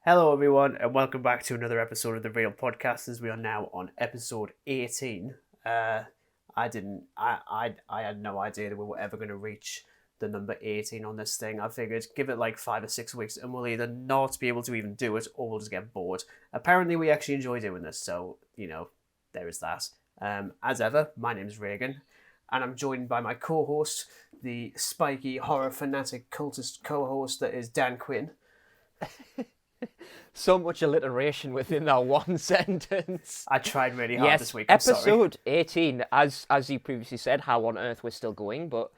Hello, everyone, and welcome back to another episode of the Real Podcast. As we are now on episode 18. I had no idea that we were ever going to reach the number 18 on this thing. I figured give it like 5 or 6 weeks, and we'll either not be able to even do it, or we'll just get bored. Apparently, we actually enjoy doing this, so there is that. As ever, my name is Regan, and I'm joined by my co-host, the spiky horror fanatic cultist co-host that is Dan Quinn. So much alliteration within that one sentence. I tried really hard this week. Episode 18, as you previously said, how on earth we're still going, but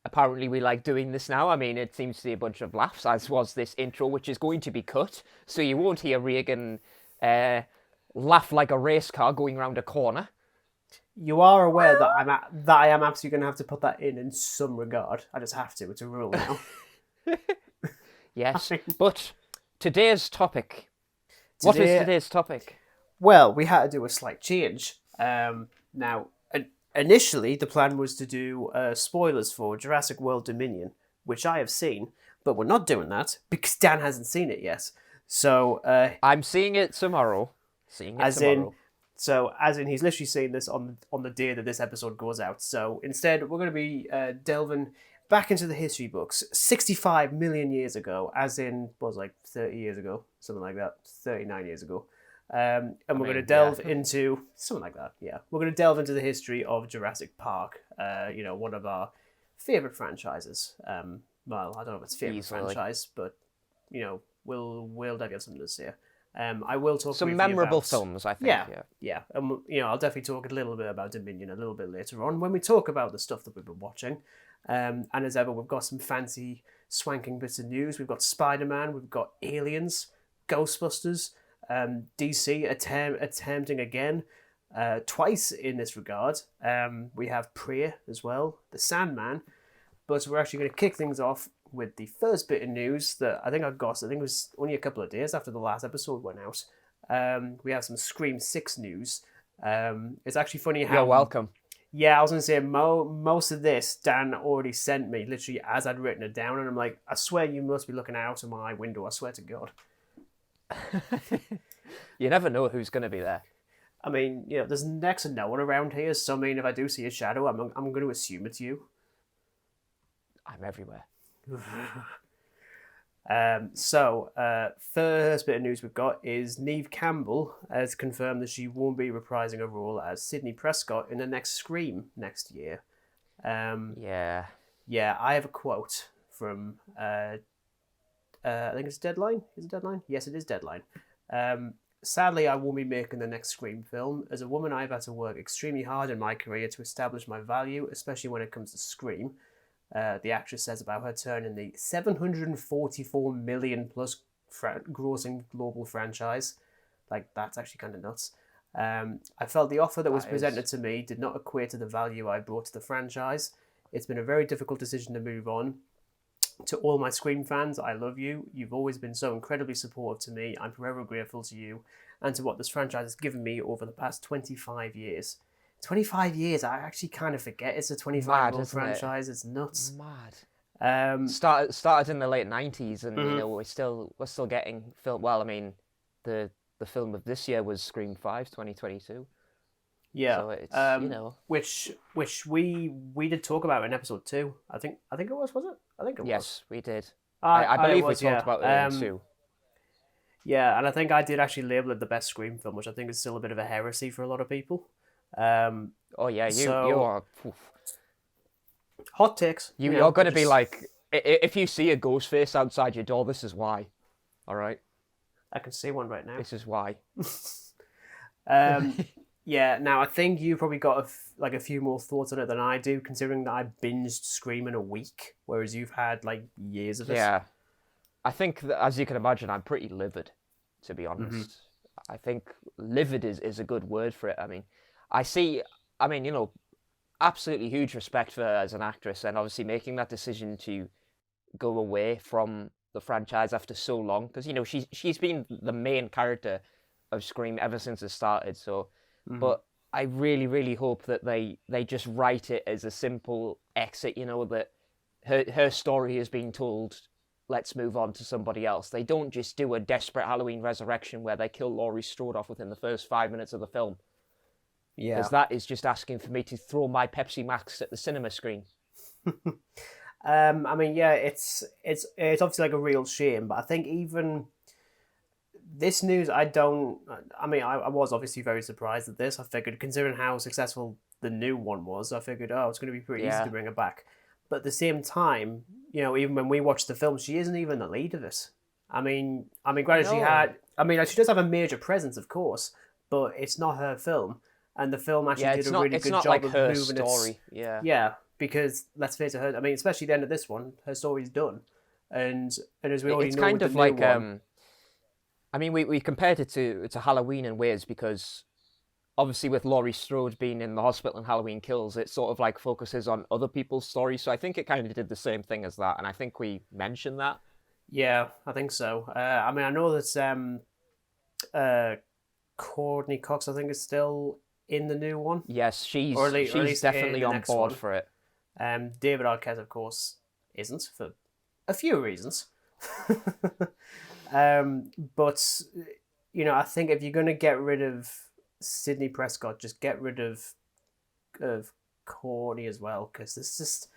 apparently we like doing this now. I mean, it seems to be a bunch of laughs, as was this intro, which is going to be cut, so you won't hear Regan laugh like a race car going round a corner. You are aware that I am absolutely going to have to put that in some regard. I just have to. It's a rule now. Yes, but today's topic. What is today's topic? Well, we had to do a slight change. Now, initially, the plan was to do spoilers for Jurassic World Dominion, which I have seen, but we're not doing that because Dan hasn't seen it yet. So I'm seeing it tomorrow. As in, he's literally seeing this on the day that this episode goes out. So instead, we're going to be delving back into the history books 65 million years ago, as in, was like 30 years ago, something like that, 39 years ago. And we're going to delve into, something like that, yeah. We're going to delve into the history of Jurassic Park, one of our favourite franchises. Well, I don't know if it's favourite franchise, but, we'll dive into some of this here. I will talk some memorable films, I think. Yeah. And, I'll definitely talk a little bit about Dominion a little bit later on when we talk about the stuff that we've been watching. And as ever, we've got some fancy swanking bits of news. We've got Spider-Man, we've got Aliens, Ghostbusters, DC attempting again twice in this regard. We have Prey as well, the Sandman. But we're actually going to kick things off with the first bit of news that I think it was only a couple of days after the last episode went out. We have some Scream 6 news. It's actually funny how... You're welcome. Yeah, I was going to say, most of this Dan already sent me, literally as I'd written it down, and I'm like, I swear you must be looking out of my window, I swear to God. You never know who's going to be there. I mean, there's next to no one around here, so I mean, if I do see a shadow, I'm going to assume it's you. I'm everywhere. First bit of news we've got is Neve Campbell has confirmed that she won't be reprising her role as Sidney Prescott in the next Scream next year. Yeah, I have a quote from I think it's Deadline. Is it Deadline? Yes, it is Deadline. Sadly, I won't be making the next Scream film. As a woman, I've had to work extremely hard in my career to establish my value, especially when it comes to Scream. The actress says about her turn in the 744 million plus grossing global franchise. Like, that's actually kind of nuts. I felt the offer that was presented to me did not equate to the value I brought to the franchise. It's been a very difficult decision to move on. To all my Scream fans, I love you. You've always been so incredibly supportive to me. I'm forever grateful to you and to what this franchise has given me over the past 25 years. 25 years, I actually kind of forget it's a 25-year-old franchise. It's nuts. Mad. Started in the late 90s, and we're still getting film. Well, I mean, the film of this year was Scream 5, 2022. Yeah, so it's which we did talk about in episode 2. I think it was it? I think it was. Yes, we did. I believe we talked about it in 2. Yeah, and I think I did actually label it the best Scream film, which I think is still a bit of a heresy for a lot of people. Oh yeah, you are hot takes. You're going to be like, if you see a ghost face outside your door, this is why. All right. I can see one right now. This is why. Yeah. Now I think you probably got a few more thoughts on it than I do, considering that I binged Scream in a week, whereas you've had like years of it. Yeah. I think that, as you can imagine, I'm pretty livid, to be honest. Mm-hmm. I think livid is a good word for it. I mean, absolutely huge respect for her as an actress, and obviously making that decision to go away from the franchise after so long, because she's been the main character of Scream ever since it started. So, but I really, really hope that they just write it as a simple exit. That her story is being told let's move on to somebody else. They don't just do a desperate Halloween resurrection where they kill Laurie Strode off within the first 5 minutes of the film. Yeah. Because that is just asking for me to throw my Pepsi Max at the cinema screen. I mean, yeah, it's obviously like a real shame, but I think even this news, I was obviously very surprised at this. I figured, considering how successful the new one was, I figured, oh, it's going to be pretty easy to bring her back. But at the same time, even when we watched the film, she isn't even the lead of it. I mean, granted, she does have a major presence, of course, but it's not her film. And the film actually did a really good job like of her moving story. Yeah, because let's face it, especially the end of this one, her story's done, and as we already know, it's kind of like we compared it to Halloween in ways because obviously with Laurie Strode being in the hospital in Halloween Kills, it sort of like focuses on other people's stories. So I think it kind of did the same thing as that, and I think we mentioned that. Yeah, I think so. I know that Courtney Cox, I think, is still in the new one. Yes, she's definitely on board for it. David Arquette, of course, isn't, for a few reasons. But I think if you're going to get rid of Sidney Prescott, just get rid of Courtney as well, because it's just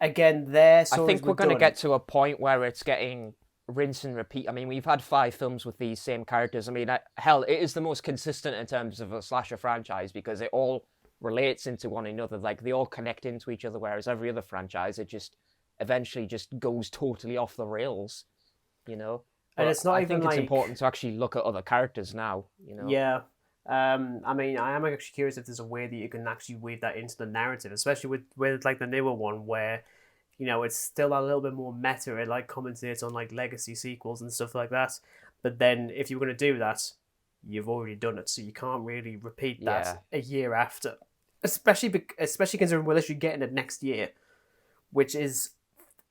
again I think we're going to get to a point where it's getting rinse and repeat. I mean, we've had 5 films with these same characters. I mean, hell, it is the most consistent in terms of a slasher franchise because it all relates into one another. Like, they all connect into each other, whereas every other franchise, it just eventually just goes totally off the rails, But and it's not I even think it's important to actually look at other characters now, Yeah. I am actually curious if there's a way that you can actually weave that into the narrative, especially with like the newer one where it's still a little bit more meta. It like commentates on like legacy sequels and stuff like that. But then if you're going to do that, you've already done it, so you can't really repeat that a year after. Especially considering we're literally getting it next year, which is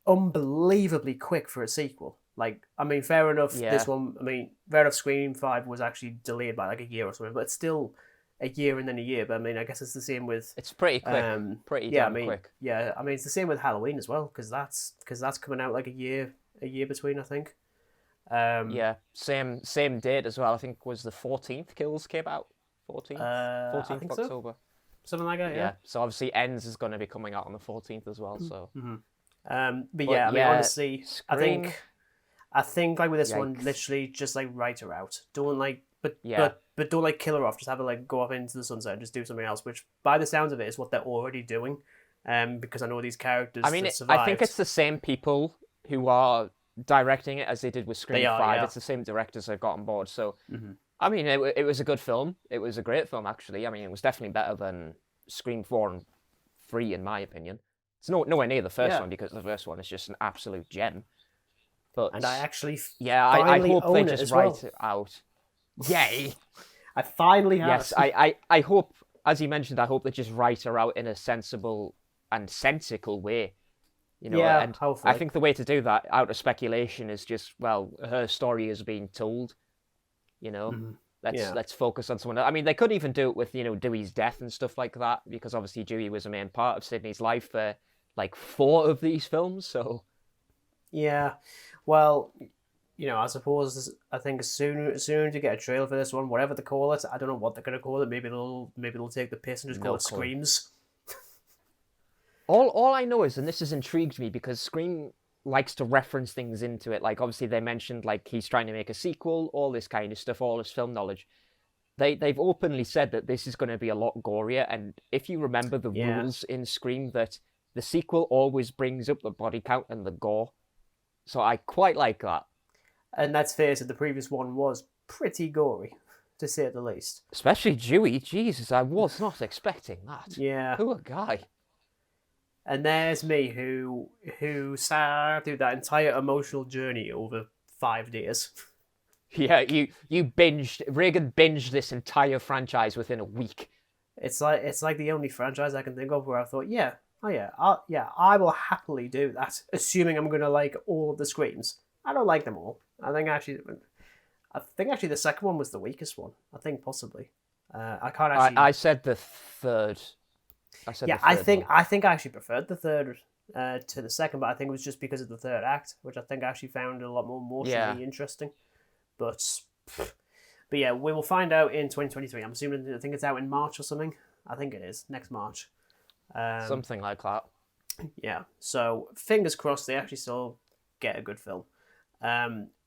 unbelievably quick for a sequel. Like, fair enough. This one, fair enough. Scream 5 was actually delayed by like a year or something, but it's still a year and then a year. But I guess it's the same with. It's pretty quick. Quick. Yeah, it's the same with Halloween as well, because that's coming out like a year between, I think. Same date as well. I think was the 14th. Kills came out 14th of October. So. Something like that. Yeah. So obviously Ends is going to be coming out on the 14th as well. So. Mm-hmm. But honestly, Scream... I think like with this one, literally just like write her out. Don't like, but don't like kill her off. Just have her like go off into the sunset and just do something else. Which, by the sounds of it, is what they're already doing. Because I know these characters. I think it's the same people who are directing it as they did with Scream 5. Yeah. It's the same directors they've got on board. So, it was a good film. It was a great film, actually. It was definitely better than Scream 4 and 3, in my opinion. It's nowhere near the first one because the first one is just an absolute gem. And I actually I hope they just write it out. Yay! I finally have. Yes, I hope, as you mentioned, I hope they just write her out in a sensible and sensical way. And hopefully. I think the way to do that, out of speculation, is just, her story is being told. Let's focus on someone else. They could even do it with, Dewey's death and stuff like that, because obviously Dewey was a main part of Sydney's life for like 4 of these films, so... Yeah, well, I suppose I think as soon as you get a trailer for this one, whatever they call it, I don't know what they're gonna call it. Maybe they'll take the piss and just call it Screams. All I know is, and this has intrigued me because Scream likes to reference things into it. Like obviously they mentioned like he's trying to make a sequel, all this kind of stuff, all his film knowledge. They've openly said that this is going to be a lot gorier, and if you remember the rules in Scream, that the sequel always brings up the body count and the gore. So I quite like that. And let's face it, the previous one was pretty gory, to say the least. Especially Dewey. Jesus, I was not expecting that. Yeah. Poor guy. And there's me who sat through that entire emotional journey over 5 days. Yeah, you binged. Regan binged this entire franchise within a week. It's like the only franchise I can think of where I thought, I will happily do that, assuming I'm going to like all of the Screams. I don't like them all. I think actually the second one was the weakest one. I think possibly. I can't actually. I said the third. I said Yeah, the third one. I think I actually preferred the third to the second, but I think it was just because of the third act, which I think I actually found a lot more emotionally interesting. But yeah, we will find out in 2023. I'm assuming I think it's out in March or something. I think it is next March. Something like that. Yeah, so fingers crossed they actually still get a good film.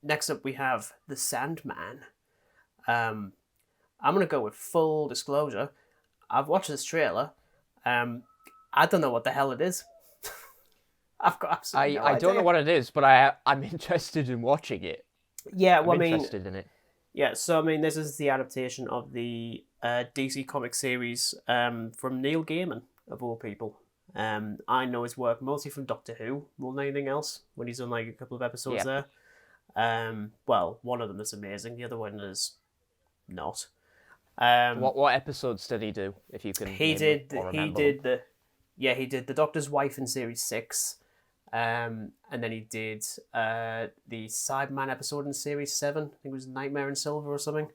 Next up, we have The Sandman. I'm gonna go with full disclosure. I've watched this trailer. I don't know what the hell it is. I've got absolutely no I idea. don't know what it is, but I'm interested in watching it. Yeah, well, I'm I mean, interested in it. yeah. So I mean, this is the adaptation of the DC comic series from Neil Gaiman of all people. I know his work mostly from Doctor Who more than anything else. When he's done like a couple of episodes there. Well, one of them is amazing. The other one is not. What episodes did he do? If you can, He name did. them or He remember did them. he did the Doctor's Wife in series 6, and then he did the Sandman episode in series 7. I think it was Nightmare in Silver or something.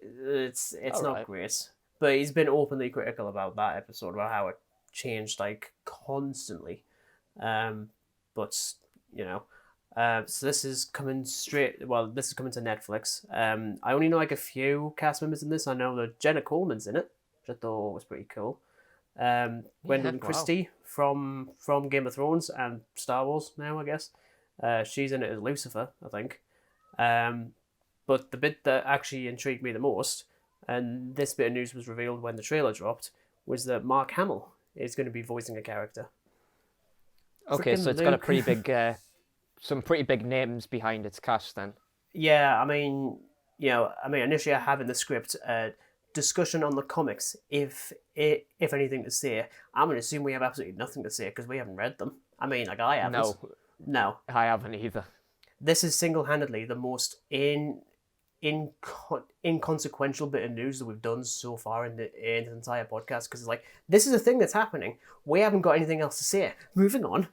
It's not Alright. great, but he's been openly critical about that episode, about how it changed like constantly. But you know. So this is coming straight. Well, this is coming to Netflix. I only know like a few cast members in this. I know that Jenna Coleman's in it, which I thought was pretty cool. Gwendolyn wow. Christie from Game of Thrones and Star Wars now, I guess. She's in it as Lucifer, I think. But the bit that actually intrigued me the most, and this bit of news was revealed when the trailer dropped, was that Mark Hamill is going to be voicing a character. Okay, Frickin' so it's got a Luke. pretty big, some pretty big names behind its cast then. Yeah, I mean, initially I have in the script discussion on the comics, if anything to say. I'm going to assume we have absolutely nothing to say because we haven't read them. I mean, like I haven't. No. I haven't either. This is single-handedly the most inconsequential bit of news that we've done so far in the entire podcast, because it's like, this is a thing that's happening. We haven't got anything else to say. Moving on.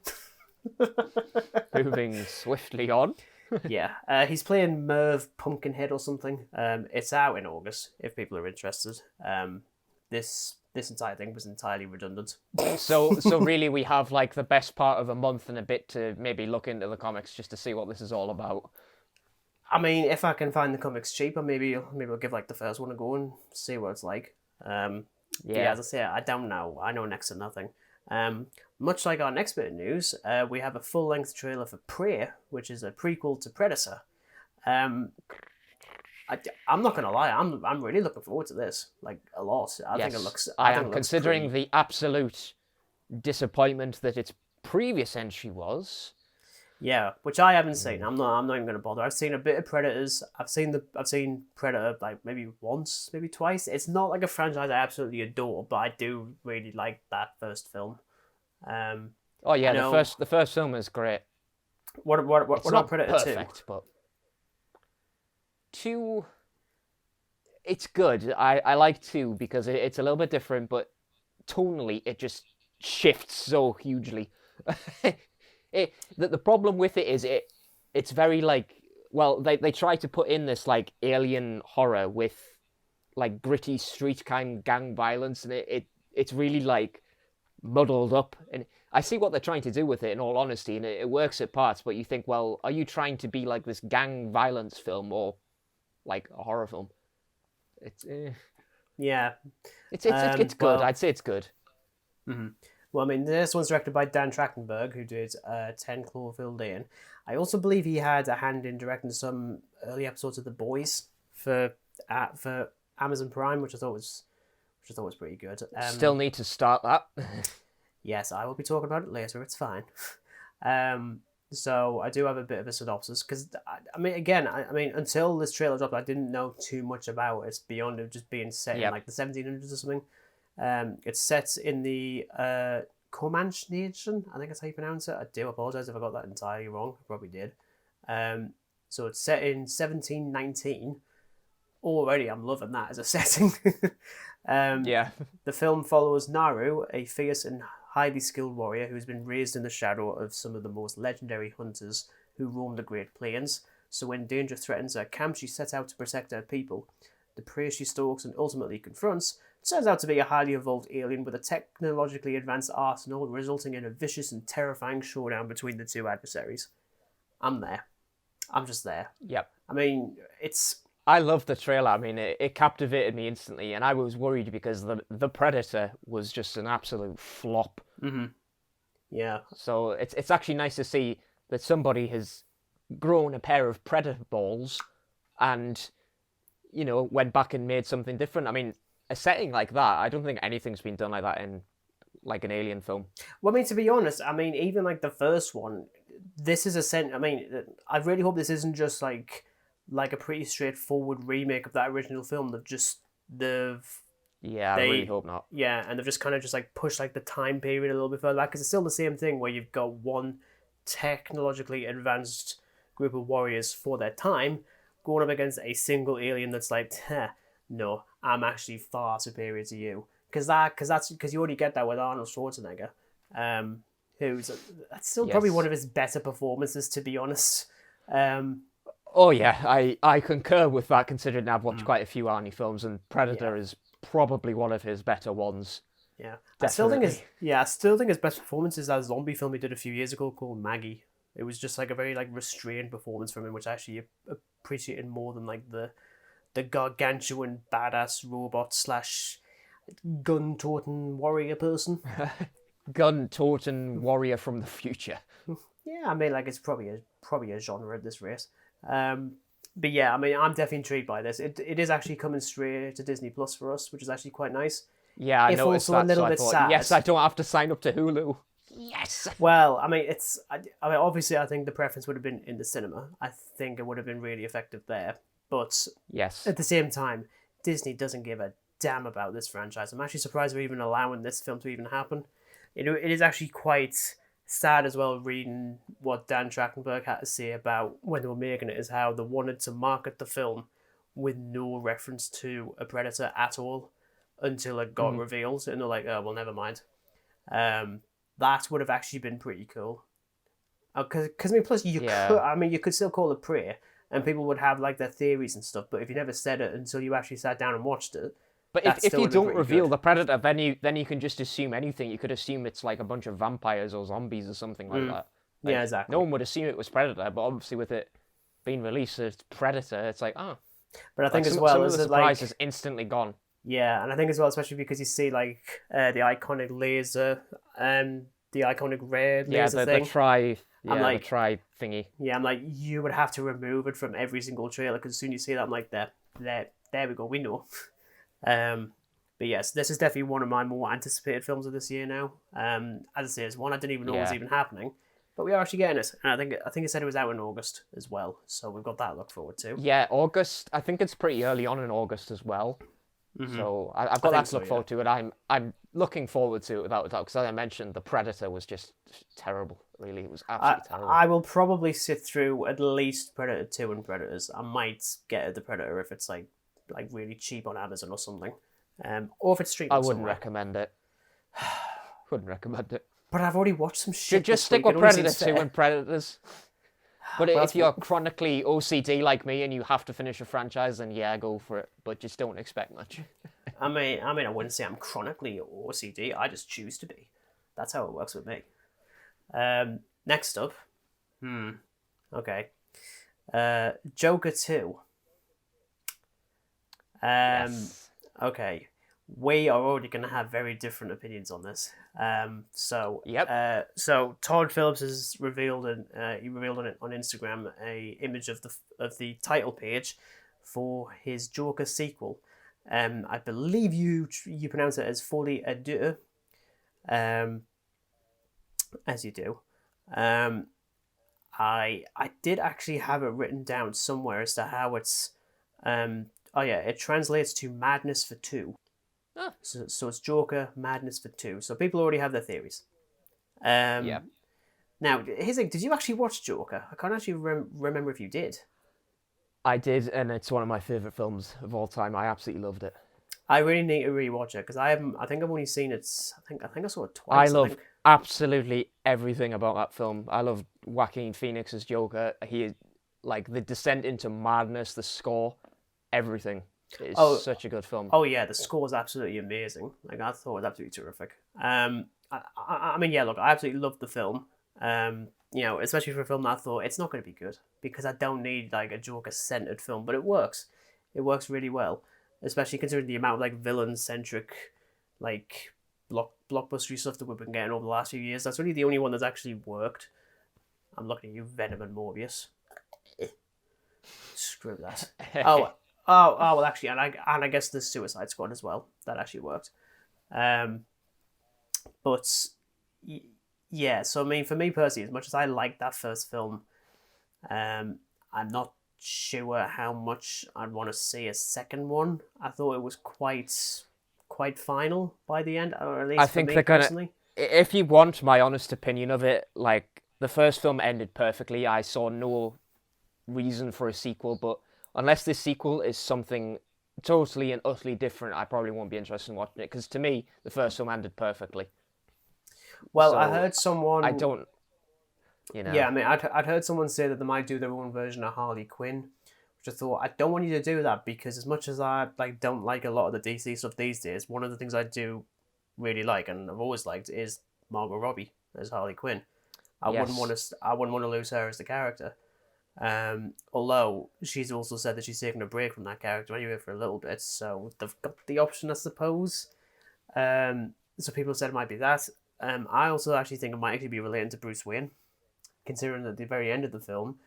Moving swiftly on. Yeah, he's playing Merv Pumpkinhead or something. It's out in August if people are interested. This entire thing was entirely redundant. So really, we have like the best part of a month and a bit to maybe look into the comics just to see what this is all about. I mean, if I can find the comics cheaper, maybe I'll give like the first one a go and see what it's like. Yeah, as I say, I don't know. I know next to nothing. Much like our next bit of news, we have a full-length trailer for Prey, which is a prequel to Predator. I'm not gonna lie, I'm really looking forward to this, like a lot. I think it looks. I think am it looks considering pretty... the absolute disappointment that its previous entry was. Yeah, which I haven't seen. I'm not even gonna bother. I've seen a bit of Predators. I've seen Predator like maybe once, maybe twice. It's not like a franchise I absolutely adore, but I do really like that first film. Oh yeah, the first film is great. What It's about not Predator perfect, but 2, it's good. I like 2 because it's a little bit different, but tonally it just shifts so hugely. The problem with it is it's very like, well, they try to put in this like alien horror with like gritty street kind gang violence, and it's really like muddled up, and I see what they're trying to do with it in all honesty, and it works at parts, but you think, well, are you trying to be like this gang violence film or like a horror film? It's Yeah, it's good. well- I'd say it's good. Mm-hmm. Well, I mean, this one's directed by Dan Trachtenberg, who did 10 Cloverfield Lane. I also believe he had a hand in directing some early episodes of The Boys for Amazon Prime, which I thought was pretty good. Still need to start that. Yes, I will be talking about it later. It's fine. So I do have a bit of a synopsis because I mean, again, until this trailer dropped, I didn't know too much about it beyond it just being set in like the 1700s or something. It's set in the Comanche Nation. I think that's how you pronounce it. I do apologize if I got that entirely wrong. I probably did. So it's set in 1719. Already, I'm loving that as a setting. Yeah. The film follows Naru, a fierce and highly skilled warrior who's been raised in the shadow of some of the most legendary hunters who roam the Great Plains. So when danger threatens her camp, she sets out to protect her people. The prey she stalks and ultimately confronts turns out to be a highly evolved alien with a technologically advanced arsenal, resulting in a vicious and terrifying showdown between the two adversaries. I'm there. I'm just there. Yep. I mean, it's... I love the trailer. I mean, it captivated me instantly, and I was worried because the Predator was just an absolute flop. Mm-hmm. Yeah. So it's actually nice to see that somebody has grown a pair of Predator balls and, you know, went back and made something different. I mean, a setting like that, I don't think anything's been done like that in, like, an Alien film. Well, I mean, to be honest, I mean, even, like, the first one, this is I mean, I really hope this isn't just, like a pretty straightforward remake of that original film. Yeah, I really hope not. Yeah, and they've just kind of just like pushed like the time period a little bit further back, because it's still the same thing where you've got one technologically advanced group of warriors for their time going up against a single alien that's like, no, I'm actually far superior to you. Because you already get that with Arnold Schwarzenegger, that's still probably one of his better performances, to be honest. Oh yeah, I concur with that, considering I've watched quite a few Arnie films, and Predator is probably one of his better ones. Yeah, definitely. I still think his best performance is that zombie film he did a few years ago called Maggie. It was just like a very like restrained performance from him, which I actually appreciated more than like the gargantuan badass robot / gun-toting warrior person. Gun-toting warrior from the future. Yeah, I mean, like, it's probably a genre at this rate. But yeah, I mean, I'm definitely intrigued by this. It is actually coming straight to Disney Plus for us, which is actually quite nice. Yeah, I noticed also that. A little so bit thought, sad. yes, I don't have to sign up to Hulu. Yes. Well, I mean, obviously, I think the preference would have been in the cinema. I think it would have been really effective there. But yes, at the same time, Disney doesn't give a damn about this franchise. I'm actually surprised they're even allowing this film to even happen. It is actually quite sad as well, reading what Dan Trachtenberg had to say about when they were making it, is how they wanted to market the film with no reference to a Predator at all until it got revealed, and they're like, oh, well, never mind. That would have actually been pretty cool. Because I mean, plus you could still call it Prey, and people would have like their theories and stuff. But if you never said it until you actually sat down and watched it, but if you don't reveal the Predator, then you can just assume anything. You could assume it's like a bunch of vampires or zombies or something like that. Like, yeah, exactly. No one would assume it was Predator, but obviously with it being released as Predator, it's like, oh. But I think like, as well, some of the surprise is is instantly gone. Yeah, and I think as well, especially because you see like the iconic laser, the iconic red laser thing. The tri thingy. Yeah, I'm like, you would have to remove it from every single trailer, because as soon as you see that, I'm like, there we go, we know. But yes, this is definitely one of my more anticipated films of this year now. As I say, it's one I didn't even know was even happening, but we are actually getting it, and I think it said it was out in August as well, so we've got that to look forward to. Yeah, August. I think it's pretty early on in August as well. Mm-hmm. So I've got that to look forward to, and I'm looking forward to it without a doubt, because as I mentioned, the Predator was just terrible. Really, it was absolutely terrible. I will probably sit through at least Predator 2 and Predators. I might get the Predator if it's like really cheap on Amazon or something. Or if it's streaming. I wouldn't recommend it. Wouldn't recommend it. But I've already watched some shit. Just stick with Predator 2 and Predators. But if you're chronically OCD like me and you have to finish a franchise, then yeah, go for it. But just don't expect much. I mean, I wouldn't say I'm chronically OCD. I just choose to be. That's how it works with me. Next up. Okay. Joker 2. Yes. Okay, we are already going to have very different opinions on this. So Todd Phillips has revealed, he revealed on Instagram a image of the title page for his Joker sequel. I believe you pronounce it as Folie à Deux, as you do. I did actually have it written down somewhere as to how it's. It translates to Madness for Two. Oh. So it's Joker, Madness for Two. So people already have their theories. Now, here's the thing, did you actually watch Joker? I can't actually remember if you did. I did, and it's one of my favourite films of all time. I absolutely loved it. I really need to rewatch it, because I think I've only seen it. I think I saw it twice. I love absolutely everything about that film. I love Joaquin Phoenix's Joker. He is like the descent into madness, the score. Everything. It is Oh, such a good film. oh yeah, the score is absolutely amazing. Like I thought it was absolutely terrific. I mean, yeah, look, I absolutely loved the film. You know, especially for a film that I thought it's not going to be good because I don't need like a Joker centered film, but it works. It works really well, especially considering the amount of like villain centric, like blockbustery stuff that we've been getting over the last few years. That's really the only one that's actually worked. I'm looking at you, Venom and Morbius. Screw that. Well, actually, and I guess the Suicide Squad as well. That actually worked. But yeah, so I mean, for me personally, as much as I liked that first film, I'm not sure how much I'd want to see a second one. I thought it was quite final by the end, or at least I for think me they're gonna. personally. If you want my honest opinion of it, like the first film ended perfectly. I saw no reason for a sequel, but unless this sequel is something totally and utterly different, I probably won't be interested in watching it. Because to me, the first film ended perfectly. Well, So I heard someone. I don't. You know. Yeah, I mean, I'd heard someone say that they might do their own version of Harley Quinn, which I thought I don't want you to do that because as much as I like don't like a lot of the DC stuff these days, one of the things I do really like and I've always liked is Margot Robbie as Harley Quinn. I Yes. wouldn't want to lose her as the character. Although she's also said that she's taking a break from that character anyway for a little bit, so they've got the option, I suppose. So people said it might be that. I also actually think it might actually be related to Bruce Wayne, considering that at the very end of the film,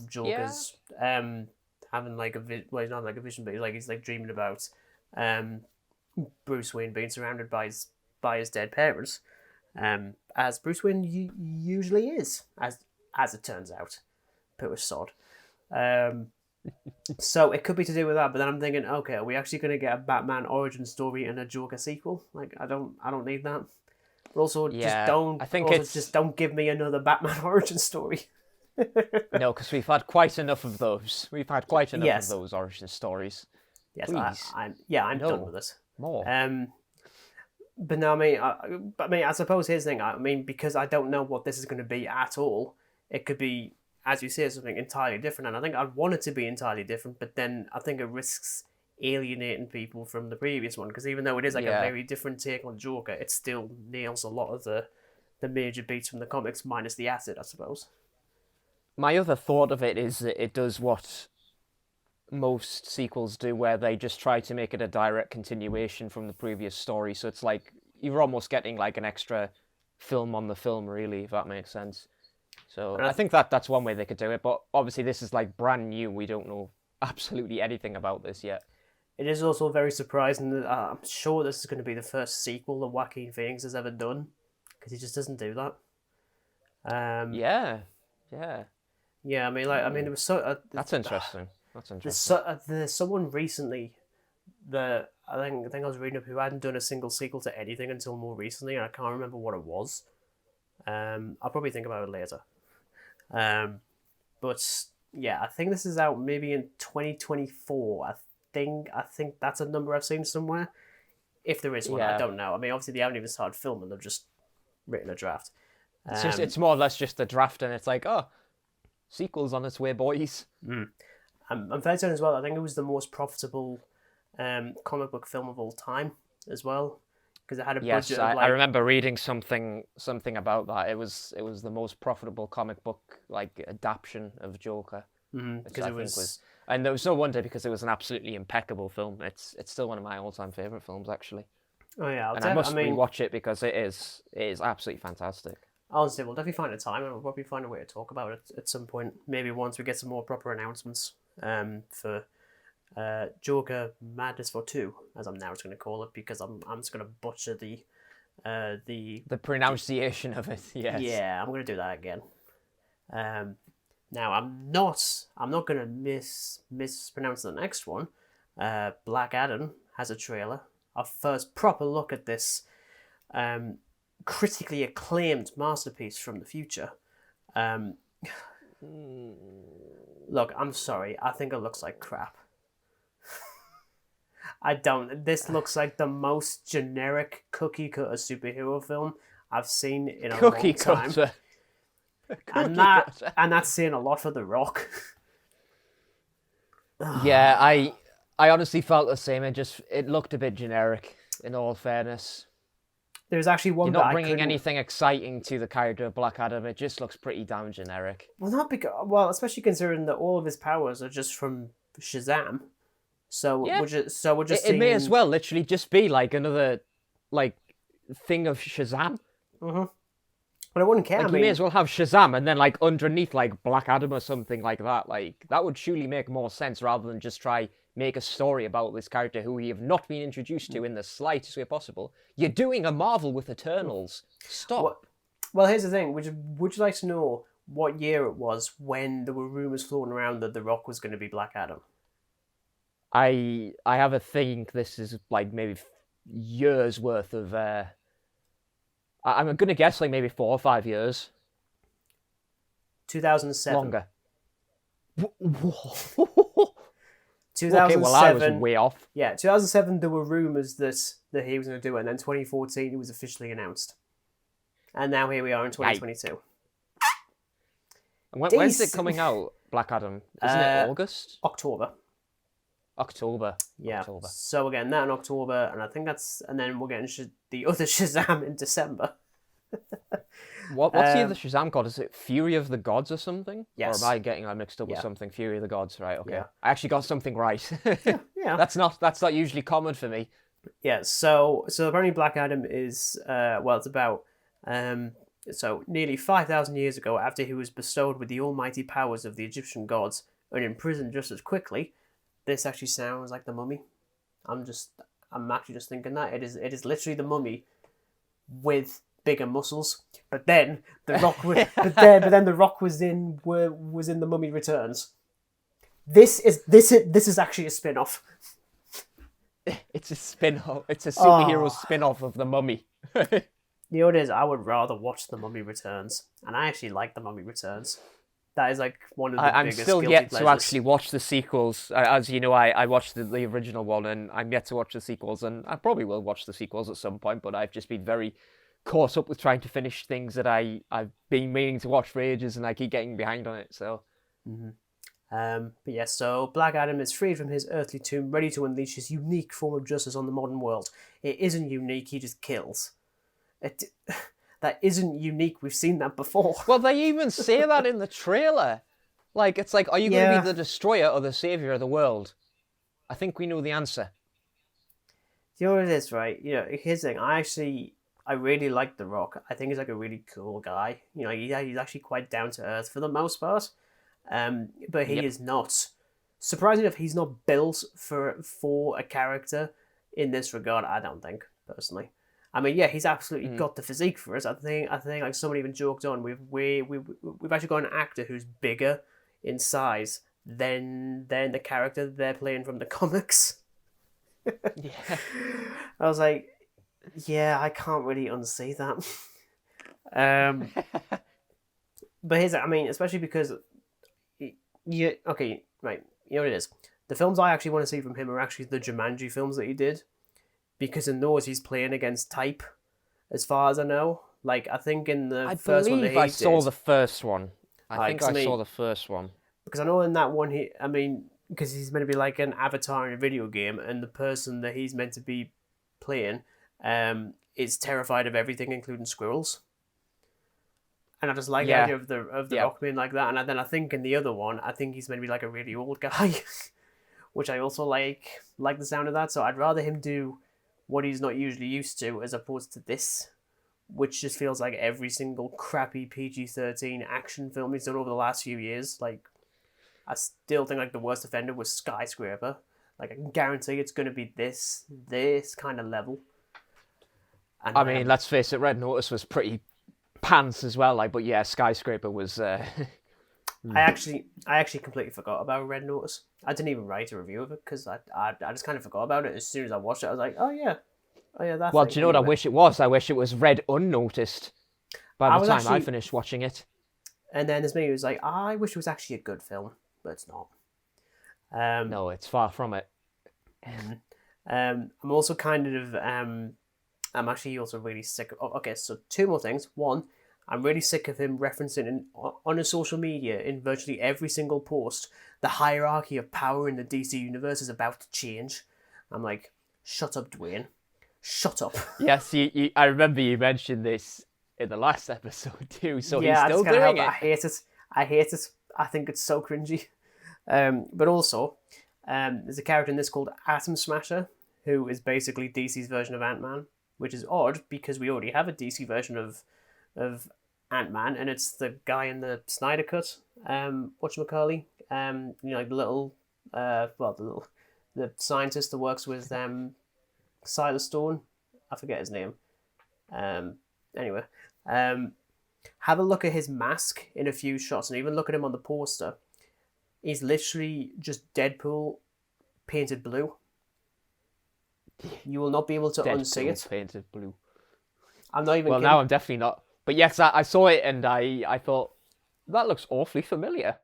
Joker's having like well, he's not like a vision, but he's like dreaming about Bruce Wayne being surrounded by his dead parents, as Bruce Wayne usually is, as it turns out. Poor sod. So it could be to do with that, but then I'm thinking, okay, are we actually going to get a Batman origin story and a Joker sequel? Like, I don't need that. But also, just don't give me another Batman origin story. No, because we've had quite enough of those. We've had quite enough Yes. of those origin stories. Yes, Please. I'm No. done with it. More. But no, I suppose here's the thing. I mean, because I don't know what this is going to be at all, it could be, as you say, something entirely different. And I think I'd want it to be entirely different, but then I think it risks alienating people from the previous one, because even though it is like a very different take on Joker, it still nails a lot of the major beats from the comics, minus the acid, I suppose. My other thought of it is that it does what most sequels do, where they just try to make it a direct continuation from the previous story. So it's like you're almost getting like an extra film on the film, really, if that makes sense. So I think that's one way they could do it. But obviously, this is like brand new. We don't know absolutely anything about this yet. It is also very surprising that I'm sure this is going to be the first sequel that Joaquin Phoenix has ever done, because he just doesn't do that. Yeah. Yeah, I mean, there was That's interesting. That's interesting. There's someone recently that I think I was reading up who hadn't done a single sequel to anything until more recently, and I can't remember what it was. I'll probably think about it later. But yeah, I think this is out maybe in 2024. I think that's a number I've seen somewhere. If there is one, I don't know. I mean, obviously they haven't even started filming; they've just written a draft. It's more or less just a draft, and it's like, oh, sequel's on its way, boys. I'm fair to as well. I think it was the most profitable comic book film of all time as well, because it had a budget. I remember reading something about that. It was the most profitable comic book like adaptation of Joker. Because it was. And there was no wonder, because it was an absolutely impeccable film. It's still one of my all-time favorite films, actually. Oh yeah, I must rewatch it because it is absolutely fantastic. Honestly, we'll definitely find a time and we'll probably find a way to talk about it at some point. Maybe once we get some more proper announcements for Joker Madness for 2, as I'm now just going to call it, because I'm just going to butcher the pronunciation of it. Yes. Yeah, I'm going to do that again. Now I'm not going to mispronounce the next one. Black Adam has a trailer. Our first proper look at this critically acclaimed masterpiece from the future. Look, I'm sorry. I think it looks like crap. I don't. This looks like the most generic cookie cutter superhero film I've seen in a long time. And that's saying a lot for The Rock. Yeah, I honestly felt the same. It looked a bit generic. In all fairness, There's actually one you're bit not I bringing couldn't. anything exciting to the character of Black Adam. It just looks pretty damn generic. Well, not because. Well, especially considering that all of his powers are just from Shazam. So Yeah, we're just it may as seeing. well literally just be like another like thing of Shazam. Mhm. But I wouldn't care. Like I you may mean, as well have Shazam and then like underneath like Black Adam or something like that. Like that would surely make more sense rather than just try make a story about this character who we have not been introduced to in the slightest way possible. You're doing a Marvel with Eternals. Stop. what? Well, here's the thing. Would you like to know what year it was when there were rumors floating around that The Rock was going to be Black Adam? I have a think this is like maybe years worth of. I'm gonna guess like maybe 4 or 5 years 2007. longer. 2007. Okay, well I was way off. Yeah, 2007. There were rumors that he was going to do it, and then 2014 it was officially announced, and now here we are in 2022. And when's it coming out? Black Adam, isn't it August? October. Yeah. October. So we're getting that in October, and I think and then we're getting the other Shazam in December. What's the other Shazam called? Is it Fury of the Gods or something? Yes. Or am I getting that mixed up with Yeah. something? Fury of the Gods, right? Okay. Yeah. I actually got something right. Yeah. That's not usually common for me. Yeah. So apparently Black Adam is it's about so nearly 5,000 years ago, after he was bestowed with the almighty powers of the Egyptian gods and imprisoned just as quickly. This actually sounds like the Mummy. I'm actually just thinking that it is literally the Mummy with bigger muscles. But then the Rock but then the Rock was in the Mummy Returns. This is actually a spin-off. It's a spin-off. It's a superhero spin-off of the Mummy. You know what it is? I would rather watch the Mummy Returns, and I actually like the Mummy Returns. That is like one of the I'm biggest still guilty yet pleasures. to actually watch the sequels. As you know, I watched the original one, and I'm yet to watch the sequels, and I probably will watch the sequels at some point, but I've just been very caught up with trying to finish things that I've been meaning to watch for ages, and I keep getting behind on it, so... Mm-hmm. But yeah, so Black Adam is freed from his earthly tomb, ready to unleash his unique form of justice on the modern world. It isn't unique, he just kills. That isn't unique, we've seen that before. Well, they even say that in the trailer. Like, it's like, are you going to be the destroyer or the savior of the world? I think we know the answer. You know what it is, right? You know, here's the thing, I really like The Rock. I think he's like a really cool guy. You know, he's actually quite down to earth for the most part. But he is not. Surprisingly enough, he's not built for a character in this regard, I don't think, personally. I mean, yeah, he's absolutely got the physique for us. I think like someone even joked on, we've actually got an actor who's bigger in size than the character they're playing from the comics. Yeah. I was like, yeah, I can't really unsee that. But here's, I mean, especially because, okay, right, you know what it is. The films I actually want to see from him are actually the Jumanji films that he did, because in those he's playing against type, as far as I know. Like, I think in the first one that he I saw the first one. I think I saw the first one. Because I know in that one, because he's meant to be like an avatar in a video game, and the person that he's meant to be playing is terrified of everything, including squirrels. And I just like the idea of the Rock being like that. And then I think in the other one, I think he's meant to be like a really old guy, which I also like the sound of that. So I'd rather him do what he's not usually used to, as opposed to this, which just feels like every single crappy PG-13 action film he's done over the last few years. Like, I still think like the worst offender was Skyscraper. Like, I can guarantee it's going to be this kind of level. And, I mean, let's face it, Red Notice was pretty pants as well. Like, but yeah, Skyscraper was. I actually completely forgot about Red Notice. I didn't even write a review of it because I just kind of forgot about it as soon as I watched it. I was like, oh yeah, that. Well, do you know what I wish it was? I wish it was Red Unnoticed. By the time I finished watching it. And then there's me who's like, I wish it was actually a good film, but it's not. No, it's far from it. I'm also kind of I'm actually also really sick of... Okay, so two more things. One, I'm really sick of him referencing on his social media in virtually every single post the hierarchy of power in the DC universe is about to change. I'm like, shut up, Dwayne. Shut up. Yes, I remember you mentioned this in the last episode too. So he's I still just can't help doing it. it. I hate it. I think it's so cringy. But also, there's a character in this called Atom Smasher, who is basically DC's version of Ant-Man, which is odd because we already have a DC version of Ant-Man, and it's the guy in the Snyder Cut. Whatchamacallit? Like the little, the scientist that works with Silas Stone. I forget his name. Anyway, have a look at his mask in a few shots, and even look at him on the poster. He's literally just Deadpool painted blue. You will not be able to unsee it. Painted blue. I'm not even. Well, kidding. now I'm definitely not. But yes, I saw it and I thought that looks awfully familiar.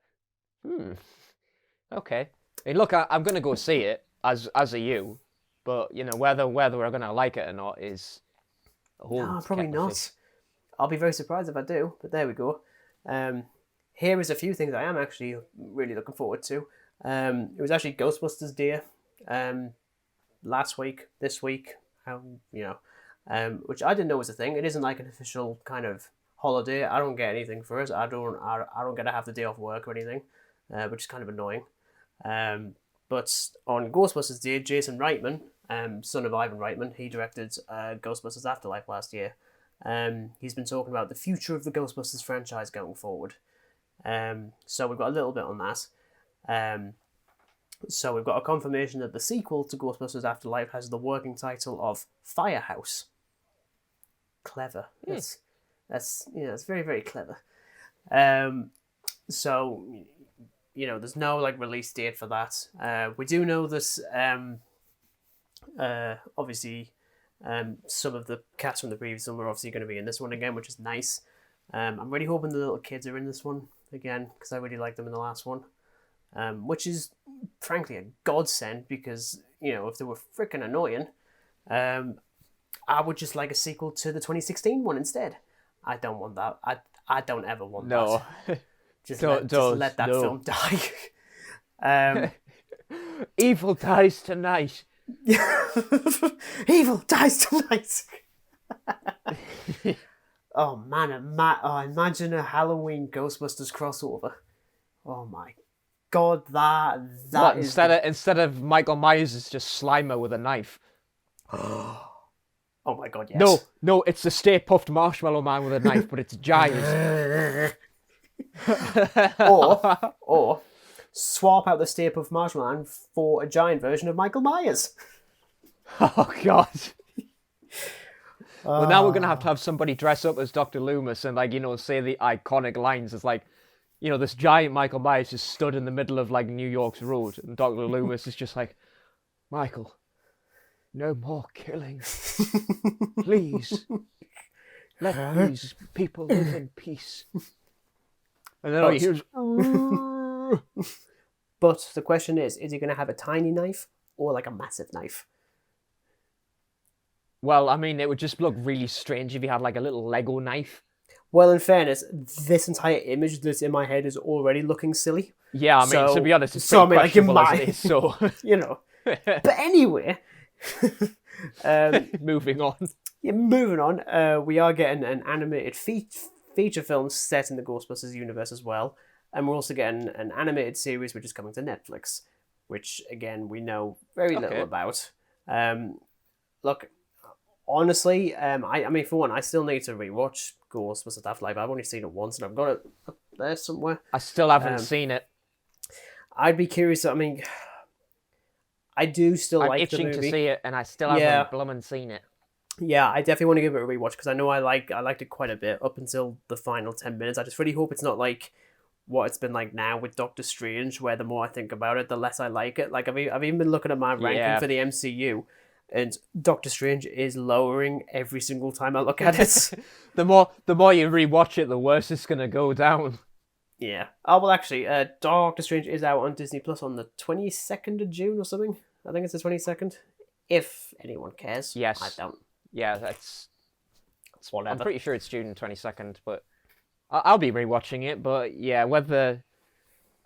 Okay. And look, I'm gonna go see it as are you, but whether we're gonna like it or not is a whole. No, probably kettle of not. fish. I'll be very surprised if I do. But there we go. Here is a few things I am actually really looking forward to. It was actually Ghostbusters Day last week, this week, which I didn't know was a thing. It isn't like an official kind of holiday. I don't get anything for it. I don't get to have the day off work or anything, which is kind of annoying. But on Ghostbusters Day, Jason Reitman, son of Ivan Reitman, he directed Ghostbusters Afterlife last year. He's been talking about the future of the Ghostbusters franchise going forward. So we've got a little bit on that. So we've got a confirmation that the sequel to Ghostbusters Afterlife has the working title of Firehouse. Clever. Yes. That's it's very, very clever. So there's no release date for that. We do know this. Obviously, some of the cast from the previous one are obviously going to be in this one again, which is nice. I'm really hoping the little kids are in this one again because I really liked them in the last one. Which is frankly a godsend because if they were freaking annoying, I would just like a sequel to the 2016 one instead. I don't want that. I don't ever want No. that. Just let that film die. Evil dies tonight. Evil dies tonight. Oh man, imagine a Halloween Ghostbusters crossover. Oh my God, that What, is instead of Michael Myers is just Slimer with a knife. Oh my God, yes. No, it's the Stay Puffed Marshmallow Man with a knife, but it's a giant. or swap out the Stay Puft Marshmallow Man for a giant version of Michael Myers. Oh God. Well, now we're gonna have somebody dress up as Dr. Loomis and say the iconic lines. It's like, this giant Michael Myers just stood in the middle of New York's road, and Dr. Loomis is just like, Michael, no more killing. Please, let these people live in peace. And then all you hear is, But the question is he going to have a tiny knife or a massive knife? Well, I mean, it would just look really strange if he had a little Lego knife. Well, in fairness, this entire image that's in my head is already looking silly. Yeah, I mean, to be honest, it's pretty questionable as it is, so... But anyway... moving on. Yeah, moving on. We are getting an animated feature film set in the Ghostbusters universe as well. And we're also getting an animated series which is coming to Netflix, which, again, we know very little about. Look... Honestly, I mean, for one, I still need to rewatch Ghostbusters Afterlife. I've only seen it once, and I've got it up there somewhere. I still haven't seen it. I'd be curious. I mean, I do still like the movie. I'm itching to see it, and I still haven't blummin' seen it. Yeah, I definitely want to give it a rewatch because I know I liked it quite a bit up until the final 10 minutes. I just really hope it's not like what it's been like now with Doctor Strange, where the more I think about it, the less I like it. I've even been looking at my ranking for the MCU. And Doctor Strange is lowering every single time I look at it. The more you rewatch it, the worse it's gonna go down. Yeah. Oh well, actually, Doctor Strange is out on Disney Plus on the 22nd of June or something. I think it's the 22nd. If anyone cares. Yes. I don't. Yeah, that's. whatever. I'm pretty sure it's June 22nd, but I'll be rewatching it. But yeah, whether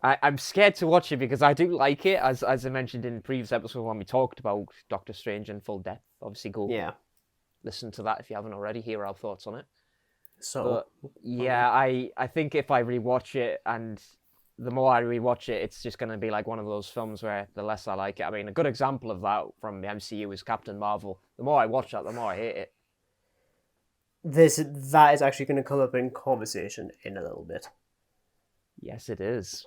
I'm scared to watch it because I do like it, as I mentioned in the previous episode when we talked about Doctor Strange in full depth. Obviously, go listen to that if you haven't already. Hear our thoughts on it. So, but yeah, I think if I rewatch it, and the more I rewatch it, it's just going to be like one of those films where the less I like it. I mean, a good example of that from the MCU is Captain Marvel. The more I watch that, the more I hate it. That is actually going to come up in conversation in a little bit. Yes, it is.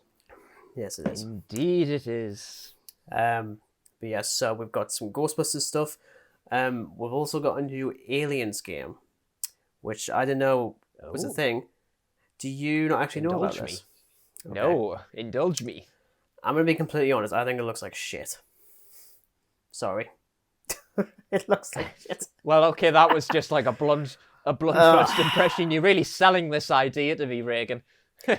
Yes, it is. Indeed, it is. But yes, so we've got some Ghostbusters stuff. We've also got a new Aliens game, which I didn't know was a thing. Do you not actually know about this? Okay. No, indulge me. I'm going to be completely honest. I think it looks like shit. Sorry. It looks like shit. Well, okay, that was just like a blunt first impression. You're really selling this idea to me, Regan.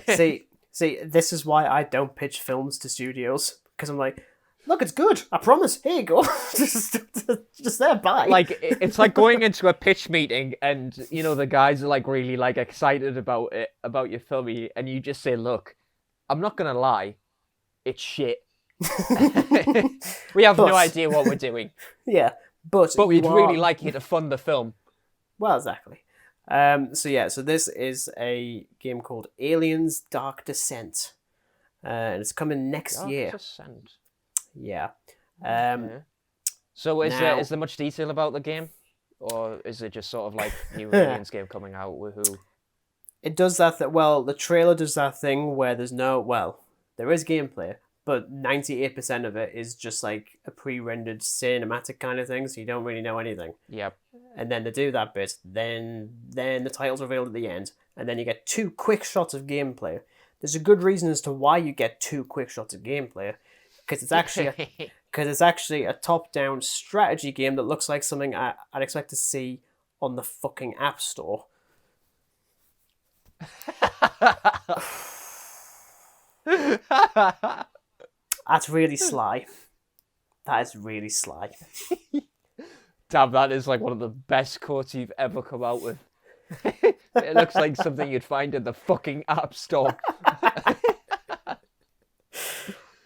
See, this is why I don't pitch films to studios. Because I'm like, look, it's good. I promise. Here you go. just there, bye. Like, it's like going into a pitch meeting and, you know, the guys are like really like excited about your film, and you just say, look, I'm not going to lie, it's shit. We have no idea what we're doing. Yeah, but we'd really like you to fund the film. Well, exactly. So this is a game called Aliens Dark Descent. And it's coming next year. Descent. Yeah. So is there much detail about the game? Or is it just sort of like new Aliens game coming out? Woohoo. It does that. Well, the trailer does that thing where there is gameplay, but 98% of it is just like a pre-rendered cinematic kind of thing, so you don't really know anything. Yep. And then they do that bit, then the title's revealed at the end, and then you get 2 quick shots of gameplay. There's a good reason as to why you get 2 quick shots of gameplay, because it's actually a top-down strategy game that looks like something I'd expect to see on the fucking App Store. That's really sly. That is really sly. Damn, that is like one of the best quotes you've ever come out with. It looks like something you'd find in the fucking App Store.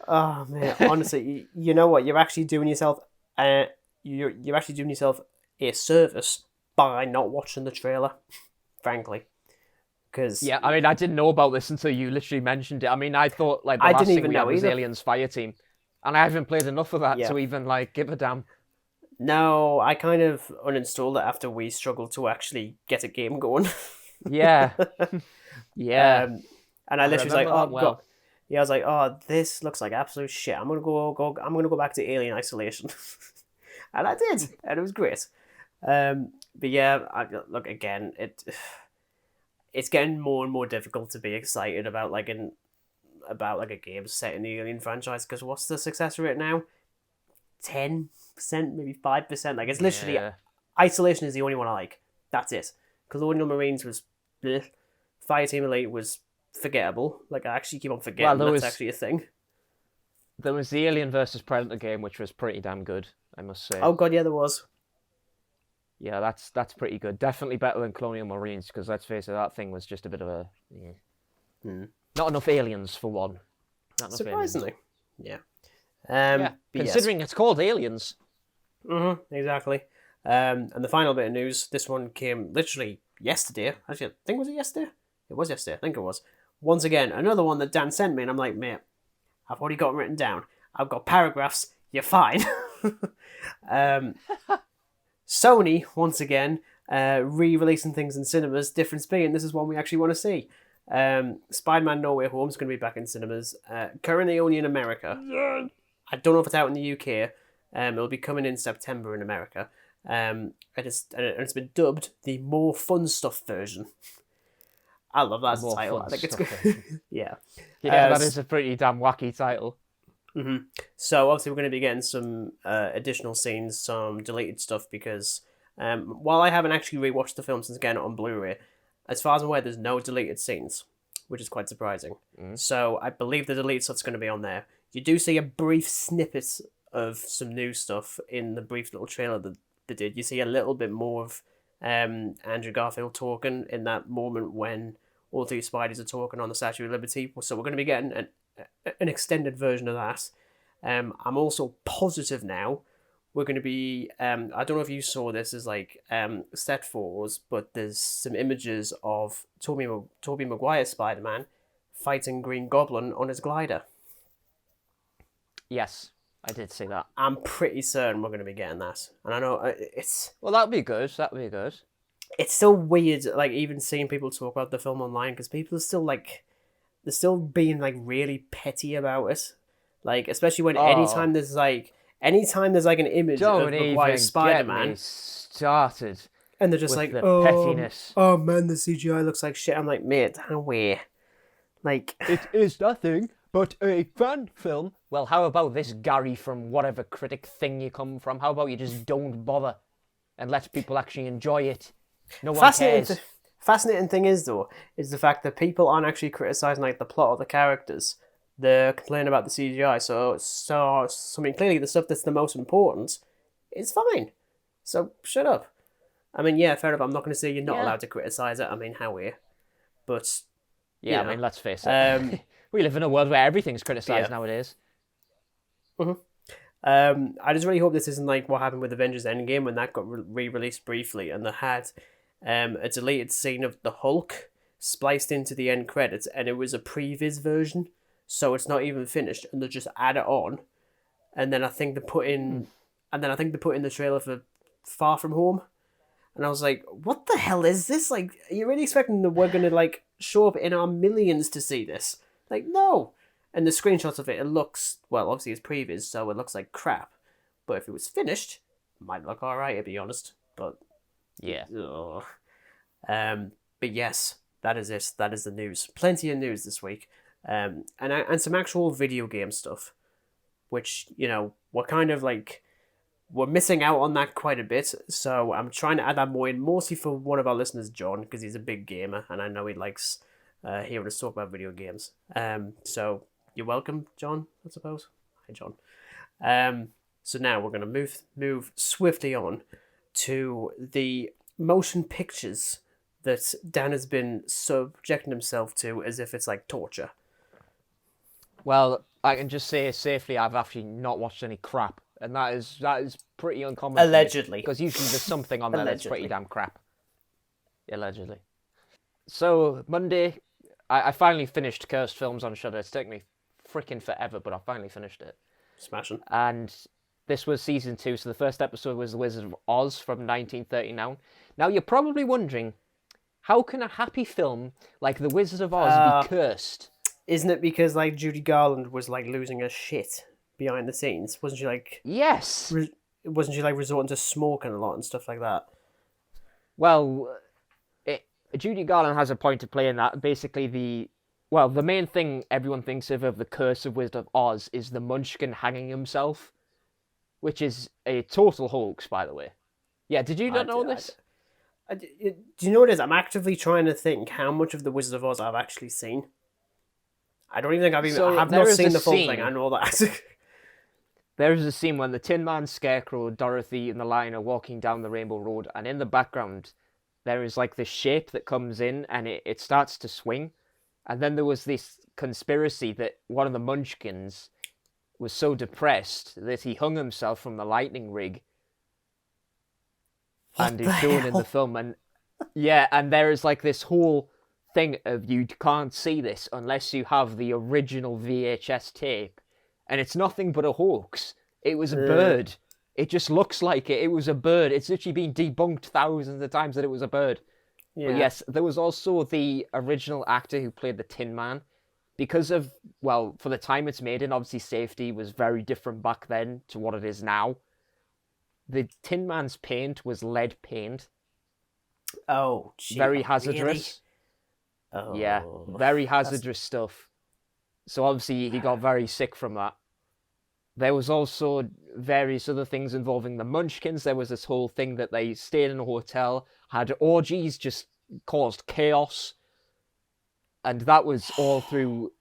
Oh man, honestly, you know what? You're actually doing yourself you're actually doing yourself a service by not watching the trailer, frankly. Because yeah, I mean, I didn't know about this until you literally mentioned it. I mean, I thought like the last thing we had was Aliens Fireteam, and I haven't played enough of that to even like give a damn. No, I kind of uninstalled it after we struggled to actually get a game going. Yeah, yeah. And I literally was like, "Oh god." Yeah, I was like, "Oh, this looks like absolute shit. I'm gonna go back to Alien Isolation," and I did, and it was great. But yeah, look again. It's getting more and more difficult to be excited about like a game set in the Alien franchise, because what's the success rate now? 10%, maybe 5%. Like, it's literally Isolation is the only one I like. That's it. Colonial Marines was bleh. Fireteam Elite was forgettable. Like, I actually keep on forgetting that's actually a thing. There was the Alien versus Predator game, which was pretty damn good, I must say. Oh god, yeah, there was. Yeah, that's pretty good. Definitely better than Colonial Marines, because let's face it, that thing was just a bit of a... Yeah. Not enough aliens, for one. Not enough surprisingly. Aliens. Yeah. Considering it's called Aliens. Mm-hmm, exactly. And the final bit of news, this one came literally yesterday. Actually, I think, was it yesterday? It was yesterday, I think it was. Once again, another one that Dan sent me, and I'm like, mate, I've already got them written down. I've got paragraphs, you're fine. Sony, once again, re-releasing things in cinemas, difference being, this is one we actually want to see. Spider-Man No Way Home is going to be back in cinemas, currently only in America. Yeah. I don't know if it's out in the UK. It'll be coming in September in America. And it's been dubbed the More Fun Stuff version. I love that as a title. I think it's good. Yeah. Yeah, that is a pretty damn wacky title. Mm-hmm. So obviously we're going to be getting some additional scenes, some deleted stuff, because while I haven't actually rewatched the film since getting it on Blu-ray, as far as I'm aware, there's no deleted scenes, which is quite surprising. So I believe the deleted stuff's going to be on there. You do see a brief snippet of some new stuff in the brief little trailer that they did. You see a little bit more of Andrew Garfield talking in that moment when all three spiders are talking on the Statue of Liberty. So we're going to be getting an extended version of that. I'm also positive now we're going to be. I don't know if you saw this as like set photos, but there's some images of Tobey Maguire Spider-Man fighting Green Goblin on his glider. Yes, I did see that. I'm pretty certain we're going to be getting that, and I know it's. Well, that'd be good. That'd be good. It's still weird, like even seeing people talk about the film online because people are still like, they're still being like really petty about it, like especially when anytime there's like an image of Maguire's Spider-Man. Get me started. And they're just like, the oh, pettiness. Oh man, the CGI looks like shit. I'm like, mate, how we? Like, it is nothing but a fan film. Well, how about this, Gary, from whatever critic thing you come from? How about you just don't bother and let people actually enjoy it? No one cares. Fascinating thing is though, is the fact that people aren't actually criticizing like the plot or the characters. They're complaining about the CGI. So I mean, clearly the stuff that's the most important is fine. So shut up. I mean, yeah, fair enough. I'm not going to say you're not allowed to criticize it. I mean, how are you? But yeah, I mean, let's face it. We live in a world where everything's criticized nowadays. Mm-hmm. I just really hope this isn't like what happened with Avengers Endgame when that got re-released briefly and they had a deleted scene of the Hulk spliced into the end credits, and it was a previs version, so it's not even finished, and they just add it on, and then I think they put in the trailer for Far From Home, and I was like, what the hell is this? Like, are you really expecting that we're gonna like show up in our millions to see this? Like, no. And the screenshots of it looks, well, obviously it's previs, so it looks like crap. But if it was finished, it might look alright, to be honest. But yeah. But yes, that is it. That is the news. Plenty of news this week. And some actual video game stuff, which, you know, we're kind of like, we're missing out on that quite a bit. So I'm trying to add that more in, mostly for one of our listeners, John, because he's a big gamer, and I know he likes hearing us talk about video games. So you're welcome, John, I suppose. Hi, John. So now we're going to move swiftly on to the motion pictures that Dan has been subjecting himself to as if it's like torture. Well, I can just say safely I've actually not watched any crap, and that is pretty uncommon. Allegedly. Because usually there's something on there that's pretty damn crap. Allegedly. So, Monday, I finally finished Cursed Films on Shudder. It's taken me freaking forever, but I finally finished it. Smashing. And this was season 2, so the first episode was The Wizard of Oz from 1939. Now, you're probably wondering, how can a happy film like The Wizard of Oz be cursed? Isn't it because, like, Judy Garland was, like, losing her shit behind the scenes? Wasn't she, like... Yes! Wasn't she, like, resorting to smoking a lot and stuff like that? Well, Judy Garland has a point to play in that. Basically, the main thing everyone thinks of The Curse of Wizard of Oz is the Munchkin hanging himself, which is a total hoax, by the way. Yeah, did you not know this? Do you know what it is? I'm actively trying to think how much of The Wizard of Oz I've actually seen. I don't even think I've not seen the full thing. I know that. There is a scene when the Tin Man, Scarecrow, Dorothy, and the Lion are walking down the Rainbow Road, and in the background, there is like this shape that comes in, and it starts to swing. And then there was this conspiracy that one of the Munchkins was so depressed that he hung himself from the lightning rig. And he's shown in the film. And yeah, and there is like this whole thing of you can't see this unless you have the original VHS tape. And it's nothing but a hoax. It was a bird. It just looks like it. It was a bird. It's literally been debunked thousands of times that it was a bird. Yeah. But yes, there was also the original actor who played the Tin Man. Because of, well, for the time it's made in, obviously safety was very different back then to what it is now. The Tin Man's paint was lead paint. Oh, gee, very hazardous. Really? Oh, yeah, very hazardous stuff. So obviously he got very sick from that. There was also various other things involving the Munchkins. There was this whole thing that they stayed in a hotel, had orgies, just caused chaos. And that was all through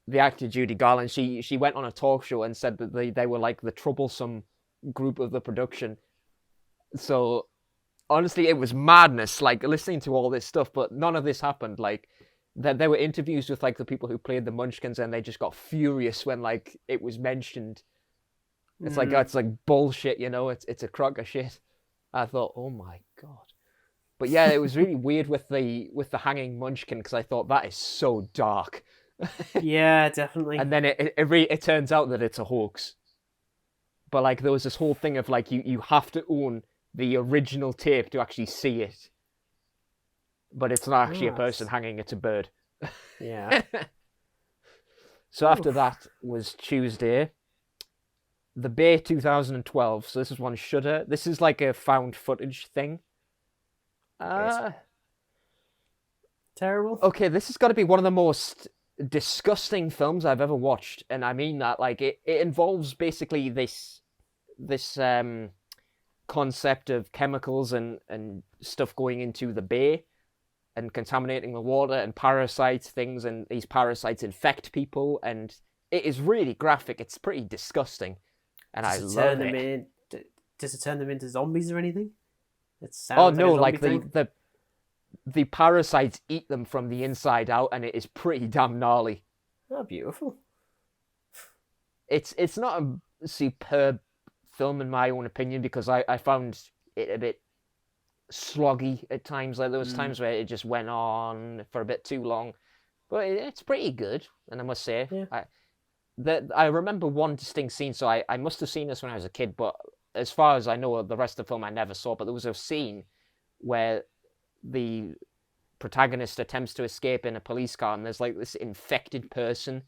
the actor Judy Garland. She went on a talk show and said that they were like the troublesome group of the production. So honestly, it was madness, like, listening to all this stuff, but none of this happened. Like, there were interviews with, like, the people who played the Munchkins, and they just got furious when, like, it was mentioned. It's like, it's like bullshit, you know? It's a crock of shit. I thought, oh my God. But yeah, it was really weird with the hanging Munchkin, because I thought, that is so dark. Yeah, definitely. And then it turns out that it's a hoax. But, like, there was this whole thing of, like, you have to own the original tape to actually see it. But it's not actually a person hanging, it's a bird. Yeah. So after that was Tuesday. The Bay 2012. So this is one Shudder. This is like a found footage thing. Terrible. Okay, this has got to be one of the most disgusting films I've ever watched. And I mean that, like, it involves basically this concept of chemicals and stuff going into the bay and contaminating the water and parasites, things, and these parasites infect people, and it is really graphic. It's pretty disgusting, and I love it. Does it turn them into zombies or anything? Oh no, like the parasites eat them from the inside out, and it is pretty damn gnarly. Oh, beautiful. It's not a superb film in my own opinion, because I found it a bit sloggy at times. Like, there was times where it just went on for a bit too long, but it's pretty good. And I must say, I remember one distinct scene. So I must have seen this when I was a kid, but as far as I know, the rest of the film I never saw. But there was a scene where the protagonist attempts to escape in a police car, and there's like this infected person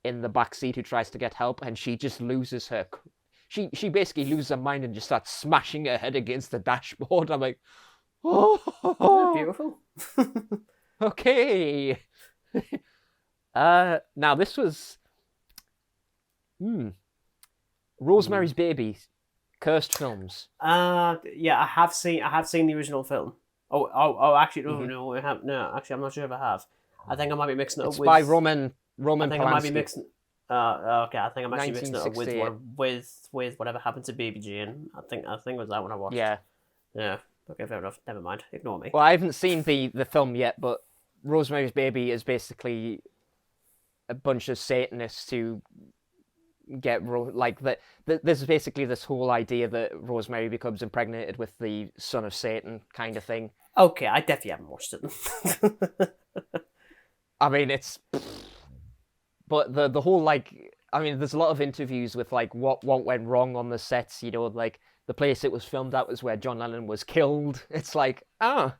in the backseat who tries to get help, and she just loses her. She basically loses her mind and just starts smashing her head against the dashboard. I'm like, oh, beautiful. Okay. Now this was Rosemary's Baby, Cursed Films. Yeah, I have seen the original film. Actually, no, I have. No, actually, I'm not sure if I have. I think I might be mixing it up with. It's by Roman I think Polanski. I might be mixing. Okay, I think I'm actually mixing it up 1968. with Whatever Happened to Baby Jane. I think it was that one I watched. Yeah. Yeah. Okay, fair enough. Never mind. Ignore me. Well, I haven't seen the film yet, but Rosemary's Baby is basically a bunch of Satanists who get there's basically this whole idea that Rosemary becomes impregnated with the son of Satan kind of thing. Okay, I definitely haven't watched it. I mean, but the whole, like, I mean, there's a lot of interviews with, like, what went wrong on the sets, you know, like, the place it was filmed at was where John Lennon was killed. It's like, how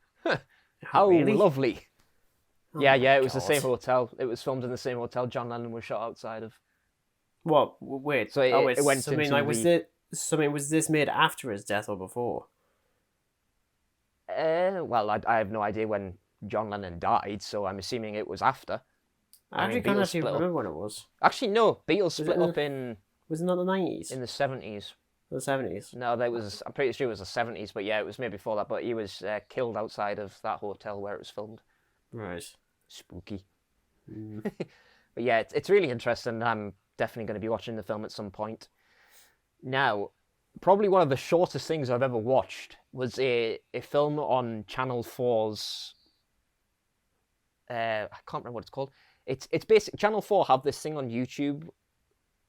really? Lovely. Oh yeah, it was God. the same hotel. It was filmed in the same hotel John Lennon was shot outside of. What? Wait. So it went something into like was this made after his death or before? Well, I have no idea when John Lennon died, so I'm assuming it was after. I can't actually remember when it was. Actually, no. Beatles split up in. Was it not the 90s? In the 70s. The 70s. No, I'm pretty sure it was the 70s, but yeah, it was maybe before that. But he was killed outside of that hotel where it was filmed. Right. Spooky. But yeah, it's really interesting. I'm definitely going to be watching the film at some point. Now, probably one of the shortest things I've ever watched was a film on Channel 4's. I can't remember what it's called. It's basic. Channel 4 have this thing on YouTube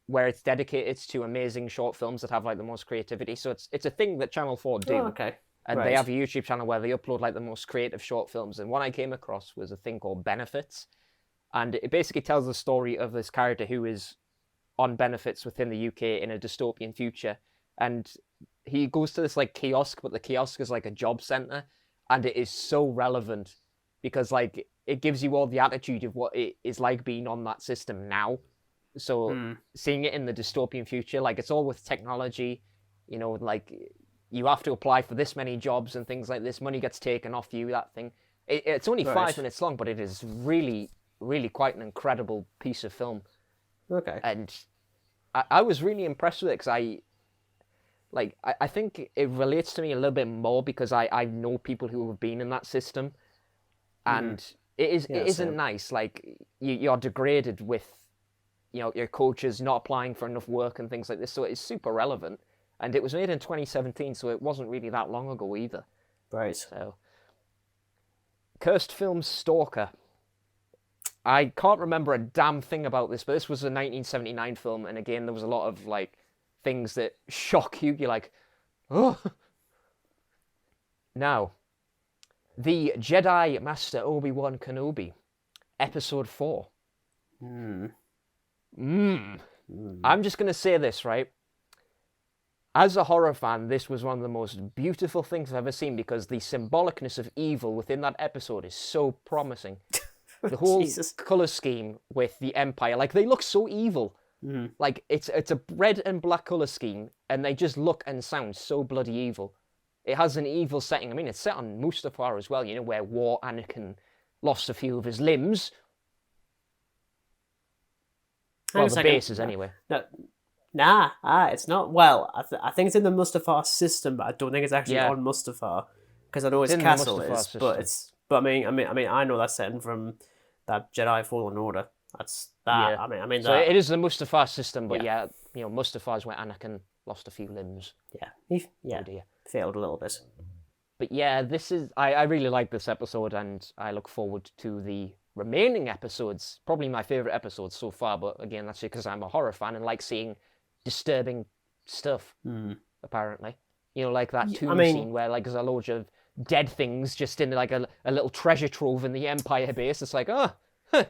where it's dedicated to amazing short films that have, like, the most creativity. So it's a thing that Channel 4 do. Oh, okay. And they have a YouTube channel where they upload, like, the most creative short films. And one I came across was a thing called Benefits. And it basically tells the story of this character who is on benefits within the UK in a dystopian future. And he goes to this, like, kiosk, but the kiosk is like a job centre. And it is so relevant because, like, it gives you all the attitude of what it is like being on that system now. So seeing it in the dystopian future, like, it's all with technology, you know, like, you have to apply for this many jobs and things like this. Money gets taken off you, that thing. It's only 5 minutes long, but it is really, really quite an incredible piece of film. Okay. And I was really impressed with it because I think it relates to me a little bit more because I know people who have been in that system. And it isn't nice. Like, you're degraded with, you know, your coaches not applying for enough work and things like this. So it's super relevant. And it was made in 2017, so it wasn't really that long ago either. Right. So, Cursed Films Stalker. I can't remember a damn thing about this, but this was a 1979 film, and again, there was a lot of like things that shock you. You're like, oh. Now, the Jedi Master Obi-Wan Kenobi, Episode 4. I'm just gonna say this, right? As a horror fan, this was one of the most beautiful things I've ever seen because the symbolicness of evil within that episode is so promising. The whole color scheme with the Empire, like they look so evil. Like it's a red and black color scheme, and they just look and sound so bloody evil. It has an evil setting. I mean, it's set on Mustafar as well, you know, where Anakin lost a few of his limbs. Well, the bases anyway. No, it's not. Well, I think it's in the Mustafar system, but I don't think it's actually on Mustafar because I know its castle is. But I mean, I know that's setting from that Jedi Fallen Order. That's that. Yeah. I mean. So that, it is the Mustafar system, but Mustafar is where Anakin lost a few limbs. Yeah, oh dear, failed a little bit. But yeah, this is. I really like this episode, and I look forward to the remaining episodes. Probably my favorite episodes so far. But again, that's because I'm a horror fan and like seeing disturbing stuff. Apparently, you know, like that tomb scene where like there's a load of dead things just in like a little treasure trove in the Empire base. It's like, oh, huh.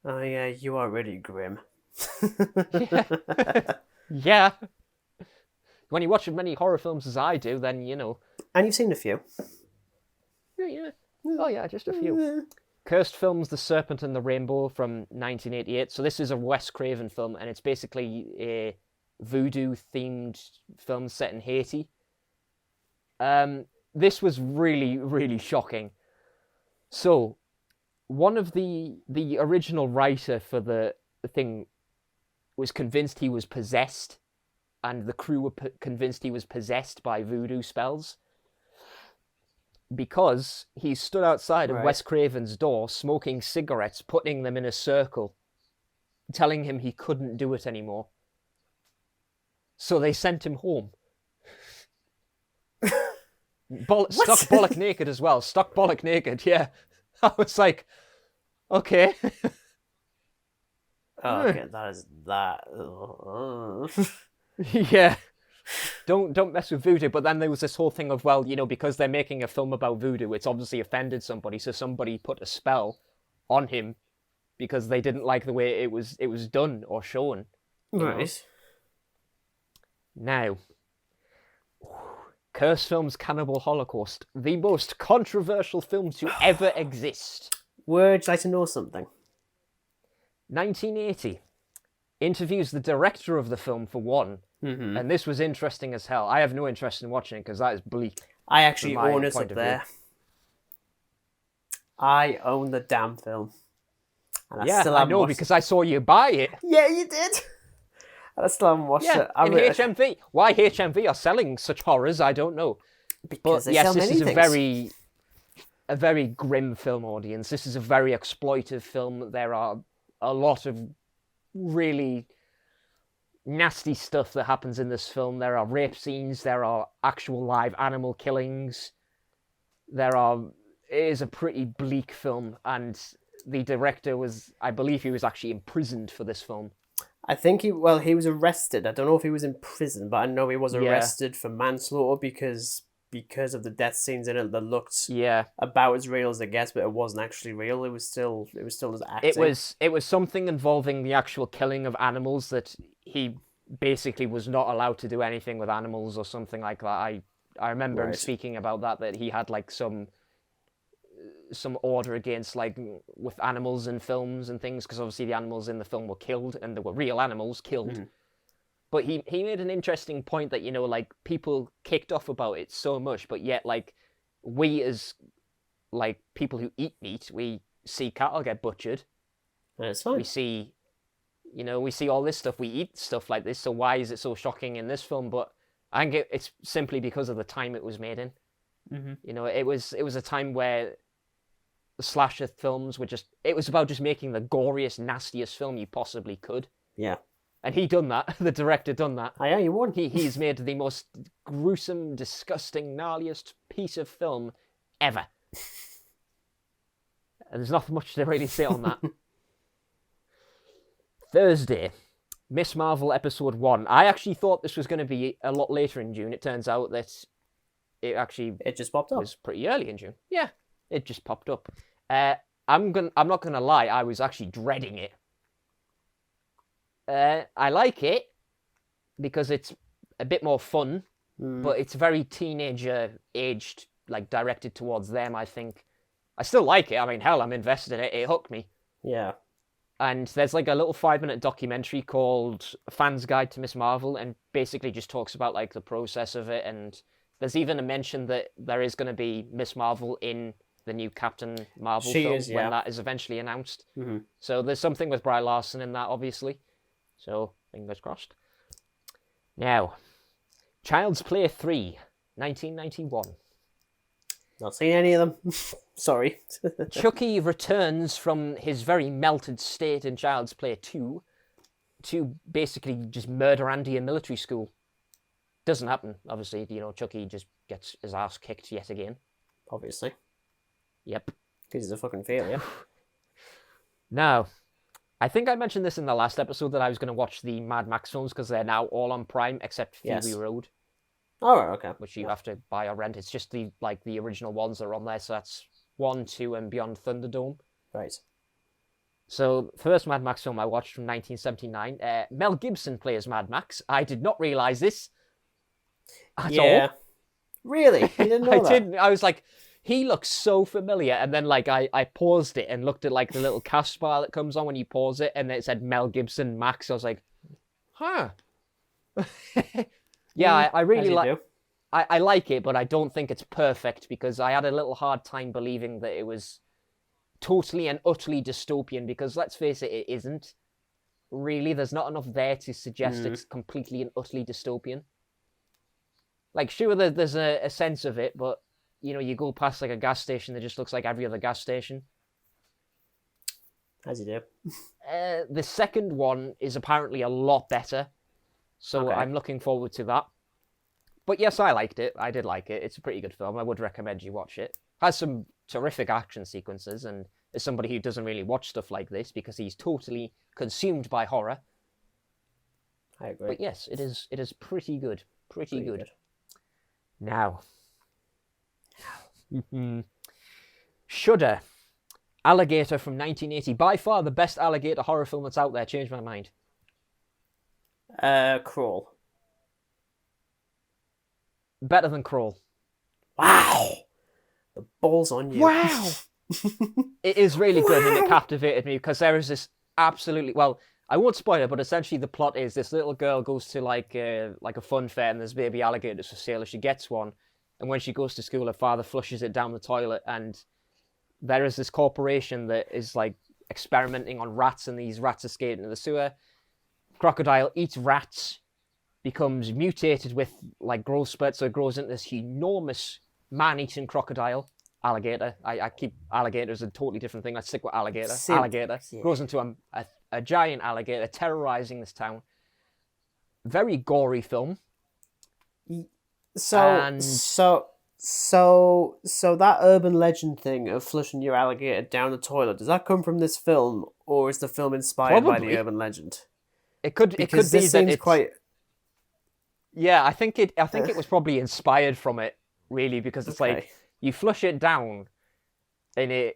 Oh yeah, you are really grim. Yeah. When you watch as many horror films as I do, then you know. And you've seen a few. Yeah. Oh yeah, just a few. Cursed Films: The Serpent and the Rainbow from 1988. So this is a Wes Craven film, and it's basically a voodoo-themed film set in Haiti. This was really, really shocking. So, one of the original writer for the thing was convinced he was possessed, and the crew were convinced he was possessed by voodoo spells. Because he stood outside of Wes Craven's door, smoking cigarettes, putting them in a circle, telling him he couldn't do it anymore. So they sent him home. Stuck bollock naked as well. Stuck bollock naked, yeah. I was like, okay. Oh, okay, that. Yeah. Don't mess with voodoo. But then there was this whole thing of, well, you know, because they're making a film about voodoo, it's obviously offended somebody, so somebody put a spell on him because they didn't like the way it was done or shown. Right. Now, Curse Films Cannibal Holocaust, the most controversial film to ever exist. Would you like to know something? 1980. Interviews the director of the film for one, and this was interesting as hell. I have no interest in watching it because that is bleak. I actually own it up there. I own the damn film. And I know because I saw you buy it. Yeah, you did. And I still haven't watched it. In HMV. Why HMV are selling such horrors, I don't know. Because but yes, this is a very grim film audience. This is a very exploitive film. There are a lot of really nasty stuff that happens in this film. There are rape scenes. There are actual live animal killings. It is a pretty bleak film, and the director I believe he was actually imprisoned for this film. I think he was arrested. I don't know if he was in prison, but I know he was arrested for manslaughter because of the death scenes in it that looked about as real as it gets, but it wasn't actually real. It was still just acting. It was something involving the actual killing of animals that he basically was not allowed to do anything with animals or something like that. I remember him speaking about that he had like some order against like with animals in films and things, because obviously the animals in the film were killed and there were real animals killed. But he made an interesting point that, you know, like people kicked off about it so much, but yet like we as like people who eat meat, we see cattle get butchered. That's fine. We see all this stuff. We eat stuff like this. So why is it so shocking in this film? But I think it's simply because of the time it was made in. You know, it was a time where the slasher films were it was about just making the goriest, nastiest film you possibly could. Yeah. And he done that. The director done that. Oh, yeah, you won. He's made the most gruesome, disgusting, gnarliest piece of film ever. And there's not much to really say on that. Thursday, Miss Marvel Episode 1. I actually thought this was going to be a lot later in June. It turns out that it just popped up. Was pretty early in June. Yeah, it just popped up. I'm not gonna lie, I was actually dreading it. I like it because it's a bit more fun, but it's very teenager aged, like directed towards them, I think. I still like it. I mean, hell, I'm invested in it. It hooked me. Yeah. And there's like a little 5-minute documentary called Fan's Guide to Miss Marvel, and basically just talks about like the process of it. And there's even a mention that there is going to be Miss Marvel in the new Captain Marvel film when that is eventually announced. Mm-hmm. So there's something with Brie Larson in that, obviously. So fingers crossed. Now, Child's Play 3, 1991. Not seen any of them. Sorry. Chucky returns from his very melted state in Child's Play 2 to basically just murder Andy in military school. Doesn't happen, obviously. Chucky just gets his ass kicked yet again. Obviously. Yep. Because he's a fucking failure. Now, I think I mentioned this in the last episode that I was going to watch the Mad Max films because they're now all on Prime except Fury Road. Oh, right, okay. Which you have to buy or rent. It's just the original ones that are on there. So that's 1, 2, and Beyond Thunderdome. Right. So the first Mad Max film I watched from 1979. Mel Gibson plays Mad Max. I did not realise this at all. Really? You didn't know that? I didn't. I was like, he looks so familiar. And then I paused it and looked at like the little cast bar that comes on when you pause it, and it said Mel Gibson Max. I was like, huh. Yeah, I really like. I like it, but I don't think it's perfect because I had a little hard time believing that it was totally and utterly dystopian. Because let's face it, it isn't. Really, there's not enough there to suggest it's completely and utterly dystopian. Like, sure, there's a sense of it, but you go past like a gas station that just looks like every other gas station. As you do. The second one is apparently a lot better. So I'm looking forward to that. But yes, I liked it. I did like it. It's a pretty good film. I would recommend you watch it. Has some terrific action sequences, and as somebody who doesn't really watch stuff like this because he's totally consumed by horror. I agree. But yes, it is pretty good. Pretty good. Now. Shudder. Alligator from 1980. By far the best alligator horror film that's out there. Changed my mind. Crawl. Better than Crawl. Wow! The balls on you. Wow! It is really good, and it captivated me because there is this absolutely... Well, I won't spoil it, but essentially the plot is this little girl goes to like a fun fair and there's baby alligators for sale, and she gets one. And when she goes to school, her father flushes it down the toilet, and there is this corporation that is like experimenting on rats, and these rats escape into the sewer. Crocodile eats rats, becomes mutated with like growth spurts, so it grows into this enormous man-eating crocodile. Alligator. I keep alligator as a totally different thing. Let's stick with alligator. Alligator grows into a giant alligator terrorizing this town. Very gory film. So that urban legend thing of flushing your alligator down the toilet, does that come from this film, or is the film inspired by the urban legend? It could be that it's quite. Yeah, I think it was probably inspired from it, really, because it's like you flush it down, and it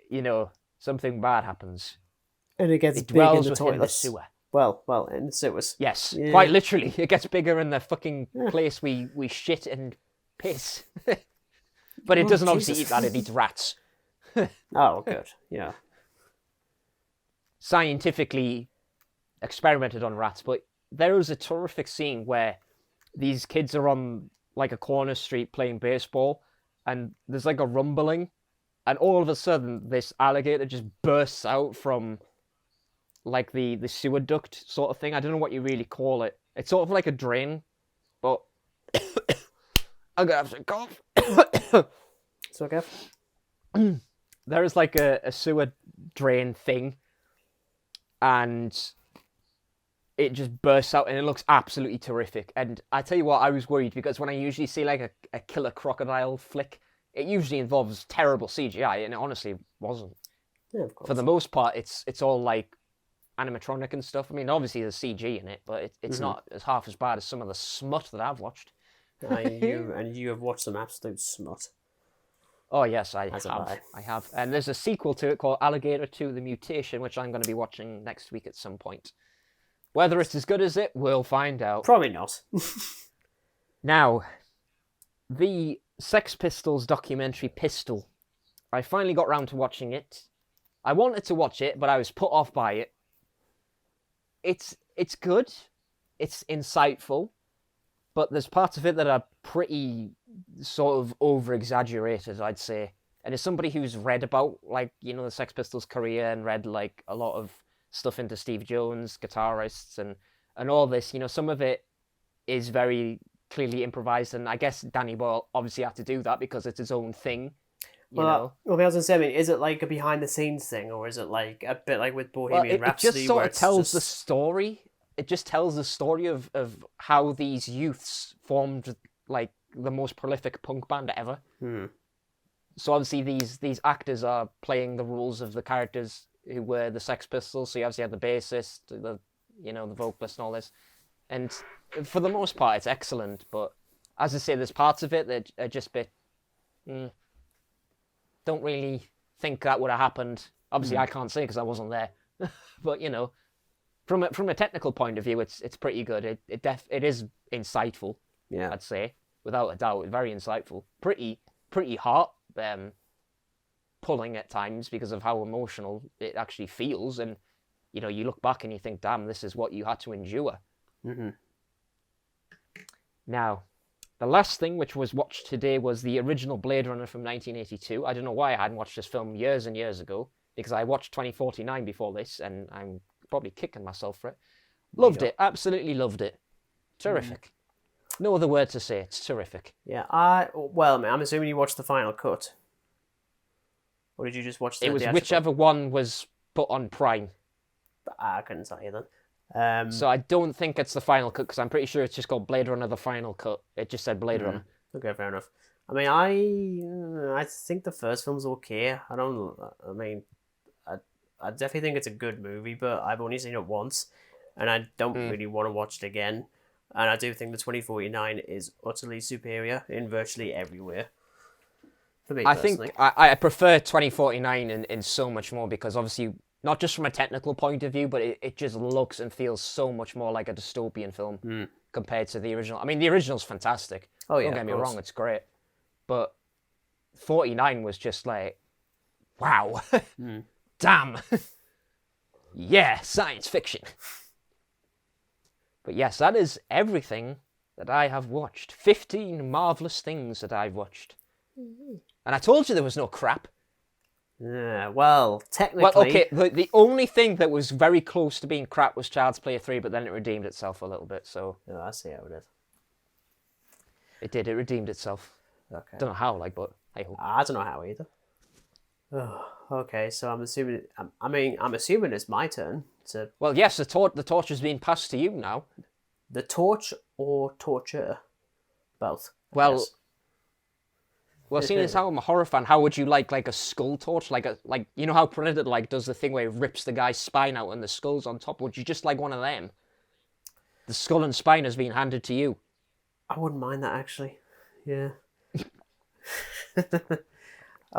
something bad happens, and it gets big in the toilet. The sewer. Well, in the sewers. Yes, quite literally, it gets bigger in the fucking place we shit and piss. But it doesn't obviously eat that; it eats rats. Oh, good. Yeah. Scientifically experimented on rats, but there was a terrific scene where these kids are on like a corner street playing baseball, and there's like a rumbling, and all of a sudden this alligator just bursts out from like the sewer duct sort of thing. I don't know what you really call it. It's sort of like a drain, but I'm gonna have to cough. It's okay. There is like a sewer drain thing, and it just bursts out and it looks absolutely terrific. And I tell you what, I was worried because when I usually see like a killer crocodile flick, it usually involves terrible CGI, and it honestly wasn't. Yeah, of course. For the most part, it's all like animatronic and stuff. I mean, obviously there's CG in it, but it's not as half as bad as some of the smut that I've watched. And you have watched some absolute smut. Oh yes, I As have. have I have. And there's a sequel to it called Alligator 2: The Mutation, which I'm going to be watching next week at some point. Whether it's as good as it, we'll find out. Probably not. Now, the Sex Pistols documentary Pistol. I finally got round to watching it. I wanted to watch it, but I was put off by it. It's good. It's insightful. But there's parts of it that are pretty sort of over-exaggerated, I'd say. And as somebody who's read about, like, you know, the Sex Pistols' career and read, like, a lot of stuff into Steve Jones, guitarists, and all this, you know, some of it is very clearly improvised. And I guess Danny Boyle obviously had to do that because it's his own thing, you know. Well, I was going to say, I mean, is it like a behind-the-scenes thing, or is it like a bit like with Bohemian Rhapsody? It just sort where of tells the story. It just tells the story of how these youths formed like the most prolific punk band ever. So obviously these actors are playing the roles of the characters who were the Sex Pistols. So you obviously had the bassist, the vocalist and all this. And for the most part, it's excellent. But as I say, there's parts of it that are just a bit... don't really think that would have happened. Obviously, I can't say because I wasn't there. But, you know... From a technical point of view, it's pretty good. It is insightful. Yeah, I'd say without a doubt, very insightful. Pretty heart pulling at times because of how emotional it actually feels. And you know, you look back and you think, "Damn, this is what you had to endure." Now, the last thing which was watched today was the original Blade Runner from 1982. I don't know why I hadn't watched this film years and years ago because I watched 2049 before this, and I'm probably kicking myself for it. Loved it. Absolutely loved it. Terrific. No other word to say. It's terrific. Yeah. Well, I'm assuming you watched the final cut. Or did you just watch the It was theatrical? whichever one was put on Prime. I couldn't tell you then. So I don't think it's the final cut because I'm pretty sure it's just called Blade Runner: The Final Cut. It just said Blade Runner. Okay, fair enough. I mean, I think the first film's okay. I definitely think it's a good movie, but I've only seen it once, and I don't really want to watch it again. And I do think the 2049 is utterly superior in virtually everywhere. For me, personally. I prefer 2049 in so much more because obviously, not just from a technical point of view, but it just looks and feels so much more like a dystopian film compared to the original. I mean, the original's fantastic. Oh, yeah, don't get me wrong, it's great. But 49 was just like, wow. Damn. Yeah, science fiction. But yes, that is everything that I have watched. 15 marvellous things that I've watched. And I told you there was no crap. Yeah, well, technically... Well, okay, the only thing that was very close to being crap was Child's Play 3, but then it redeemed itself a little bit, so... Oh, I see how it is. It did, it redeemed itself. Okay. Don't know how, but I hope. I don't know how either. Oh, okay, so I'm assuming... I'm assuming it's my turn to... Well, yes, the torch has been passed to you now. The torch or torture? Both. Well, seeing as how I'm a horror fan, how would you like a skull torch? Like you know how Predator does the thing where it rips the guy's spine out and the skull's on top? Would you just like one of them? The skull and spine has been handed to you. I wouldn't mind that, actually. Yeah. Okay,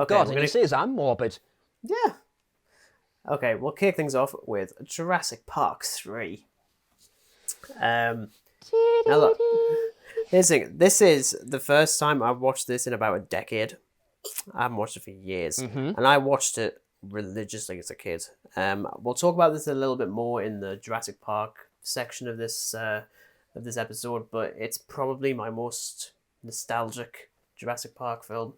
God, and you say I'm morbid. Yeah. Okay, we'll kick things off with Jurassic Park 3. Now look, here's the thing. This is the first time I've watched this in about a decade. I haven't watched it for years. And I watched it religiously as a kid. We'll talk about this a little bit more in the Jurassic Park section of this episode, but it's probably my most nostalgic Jurassic Park film.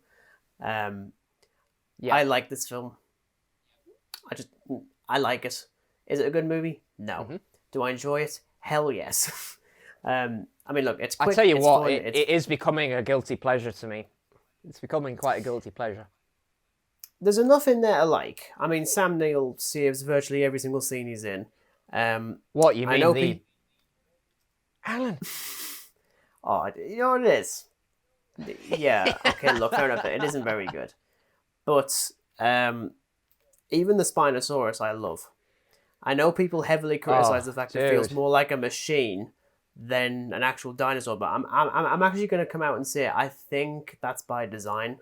Yeah. I like this film. I like it. Is it a good movie? No. Do I enjoy it? Hell yes. I mean, look, it's quick. I tell you what, it is becoming a guilty pleasure to me. It's becoming quite a guilty pleasure. There's enough in there I like. I mean, Sam Neill saves virtually every single scene he's in. What, you mean Alan. Oh, you know what it is? Yeah, okay, look, fair enough. It isn't very good. But even the Spinosaurus I love. I know people heavily criticize the fact it feels dude. more like a machine than an actual dinosaur, but I'm actually going to come out and say I think that's by design,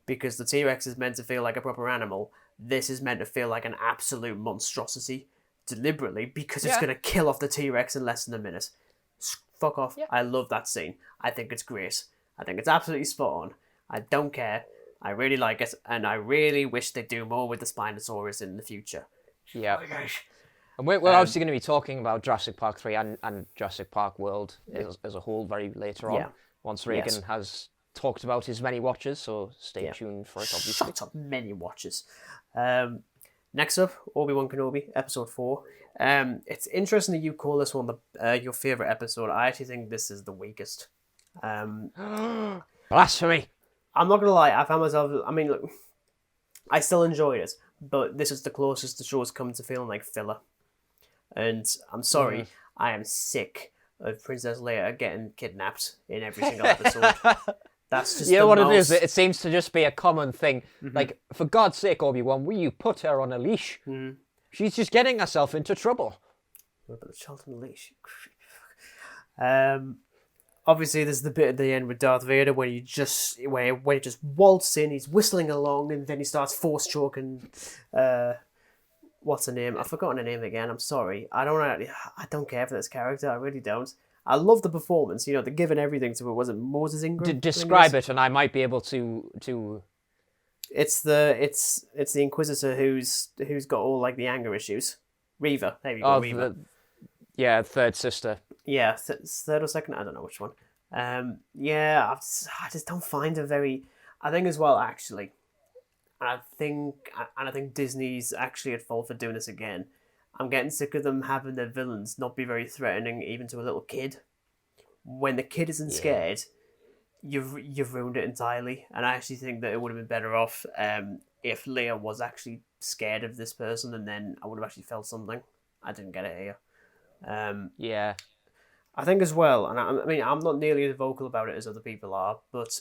because the T-Rex is meant to feel like a proper animal. This is meant to feel like an absolute monstrosity deliberately, because it's Yeah. going to kill off the T-Rex in less than a minute. Fuck off. Yeah. I love that scene. I think it's great. I think it's absolutely spot on. I don't care. I really like it, and I really wish they'd do more with the Spinosaurus in the future. Yeah. Oh my gosh. And we're obviously going to be talking about Jurassic Park 3 and Jurassic Park World as a whole very later on, once Regan has talked about his many watches, so stay tuned for it, obviously. Shut up, many watches. Next up, Obi-Wan Kenobi, Episode 4. It's interesting that you call this one your favourite episode. I actually think this is the weakest. Blasphemy! I'm not going to lie, I found myself... I mean, look, I still enjoyed it, but this is the closest the show's come to feeling like filler. And I'm sorry, I am sick of Princess Leia getting kidnapped in every single episode. That's just what it is. It seems to just be a common thing. Like, for God's sake, Obi-Wan, will you put her on a leash? She's just getting herself into trouble. What about the child on the leash? Obviously, there's the bit at the end with Darth Vader when he just waltzes in, he's whistling along, and then he starts force choking. What's her name? I've forgotten her name again. I'm sorry. I don't care for this character. I really don't. I love the performance. You know, they're giving everything to it. Was it Moses Ingram? Describe it, and I might be able to. It's the Inquisitor who's got all like the anger issues. Reva. There you go. Reva. Third sister. Yeah, third or second. I don't know which one. I just don't find her very. I think as well, actually. I think Disney's actually at fault for doing this again. I'm getting sick of them having their villains not be very threatening, even to a little kid. When the kid isn't scared, you've ruined it entirely. And I actually think that it would have been better off if Leia was actually scared of this person, and then I would have actually felt something. I didn't get it here. I think as well, and I mean, I'm not nearly as vocal about it as other people are, but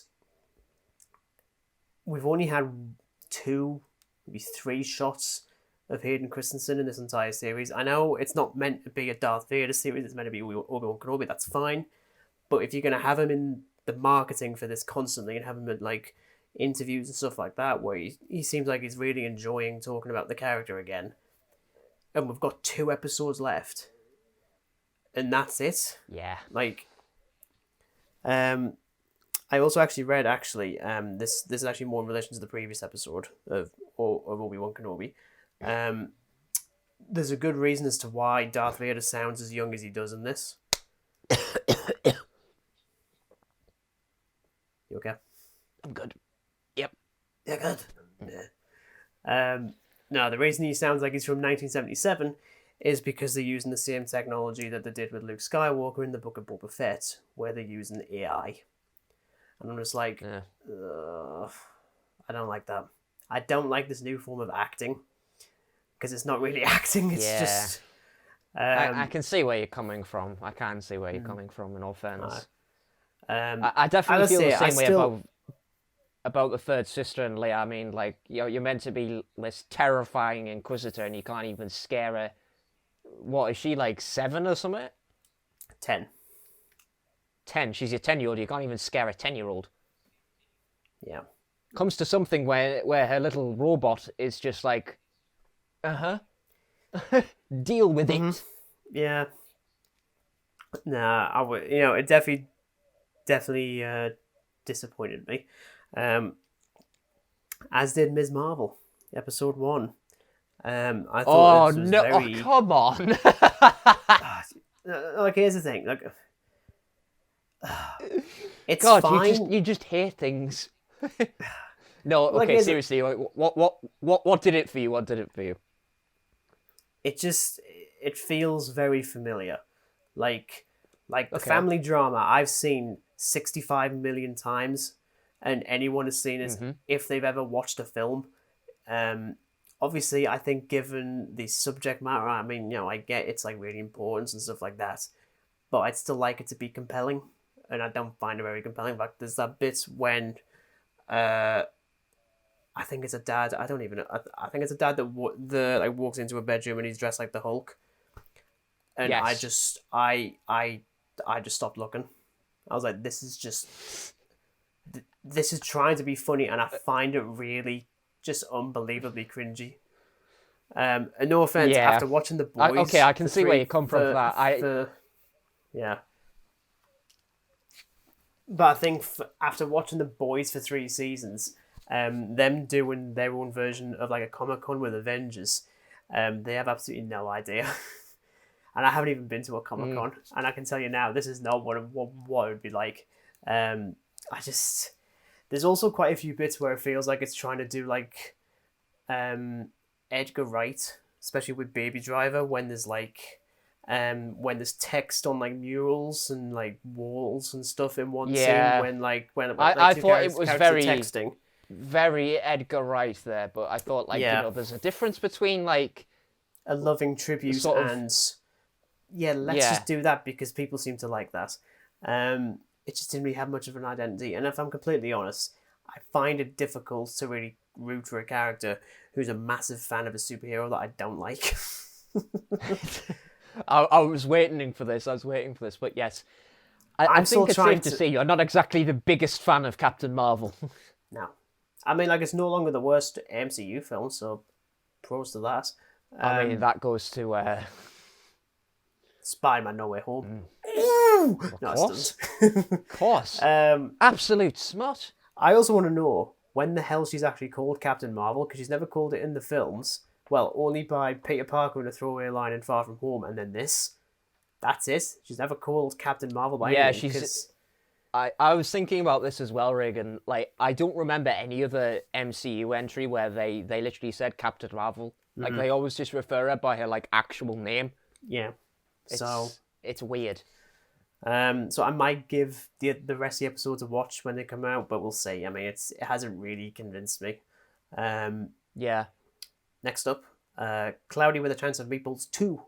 we've only had 2, maybe 3 shots of Hayden Christensen in this entire series. I know it's not meant to be a Darth Vader series, it's meant to be Obi-Wan Kenobi, that's fine. But if you're going to have him in the marketing for this constantly and have him in like interviews and stuff like that, where he seems like he's really enjoying talking about the character again, and we've got 2 episodes left, and that's it. Yeah. Like, I also actually read, this is actually more in relation to the previous episode of Obi-Wan Kenobi. There's a good reason as to why Darth Vader sounds as young as he does in this. You okay? I'm good. Yep. You're good. Yeah. No, the reason he sounds like he's from 1977 is because they're using the same technology that they did with Luke Skywalker in the Book of Boba Fett, where they're using AI. And I'm just like, I don't like that. I don't like this new form of acting, because it's not really acting, it's just... I can see where you're coming from. I can see where you're coming from, in all fairness. I definitely feel the same way about the third sister and Leia. I mean, like, you're meant to be this terrifying Inquisitor, and you can't even scare her. What, is she, like, 7 or something? 10. 10. She's a 10-year-old. You can't even scare a 10-year-old. Yeah. Comes to something where her little robot is just like, deal with it. Yeah. Nah, I would. You know, it definitely disappointed me. As did Ms. Marvel, episode 1. I thought this was very... Oh, come on. Like, here's the thing. Like, it's God, fine. you just hate things. No, okay, seriously. What did it for you? What did it for you? It feels very familiar. Like the family drama I've seen 65 million times, and anyone has seen it if they've ever watched a film. Obviously, I think given the subject matter, I mean, you know, I get it's like really important and stuff like that. but I'd still like it to be compelling, and I don't find it very compelling. In fact, there's that bit when, I think it's a dad. I don't even know. I think it's a dad that walks into a bedroom and he's dressed like the Hulk, and Yes. I just stopped looking. I was like, this is trying to be funny, and I find it really just unbelievably cringy. And no offense, Yeah. after watching The Boys, Okay, I can see where you come from for that. Yeah. But I think after watching The Boys for 3 seasons, them doing their own version of like a Comic-Con with Avengers, they have absolutely no idea. And I haven't even been to a Comic-Con, and I can tell you now, this is not what it would be like. There's also quite a few bits where it feels like it's trying to do like Edgar Wright, especially with Baby Driver, when there's text on like murals and like walls and stuff in one scene when I two thought it was characters are texting. very Edgar Wright there, but I thought like there's a difference between like a loving tribute sort of, and let's just do that because people seem to like that. It just didn't really have much of an identity, and if I'm completely honest, I find it difficult to really root for a character who's a massive fan of a superhero that I don't like. I was waiting for this. But yes, I think it's safe to say you're not exactly the biggest fan of Captain Marvel. No, I mean, like, it's no longer the worst MCU film, so pros to that. I mean, that goes to Spider-Man: No Way Home. Of course. Of course. Absolute smut. I also want to know when the hell she's actually called Captain Marvel, because she's never called it in the films. Well, only by Peter Parker in a throwaway line in Far From Home, and then this. That's it. She's never called Captain Marvel by anything. She's... I was thinking about this as well, Regan. Like, I don't remember any other MCU entry where they literally said Captain Marvel. Like, they always just refer her by her, like, actual name. Yeah. It's weird. So I might give the rest of the episodes a watch when they come out, but we'll see. I mean, it hasn't really convinced me. Yeah. Next up, Cloudy with a Chance of Meatballs 2.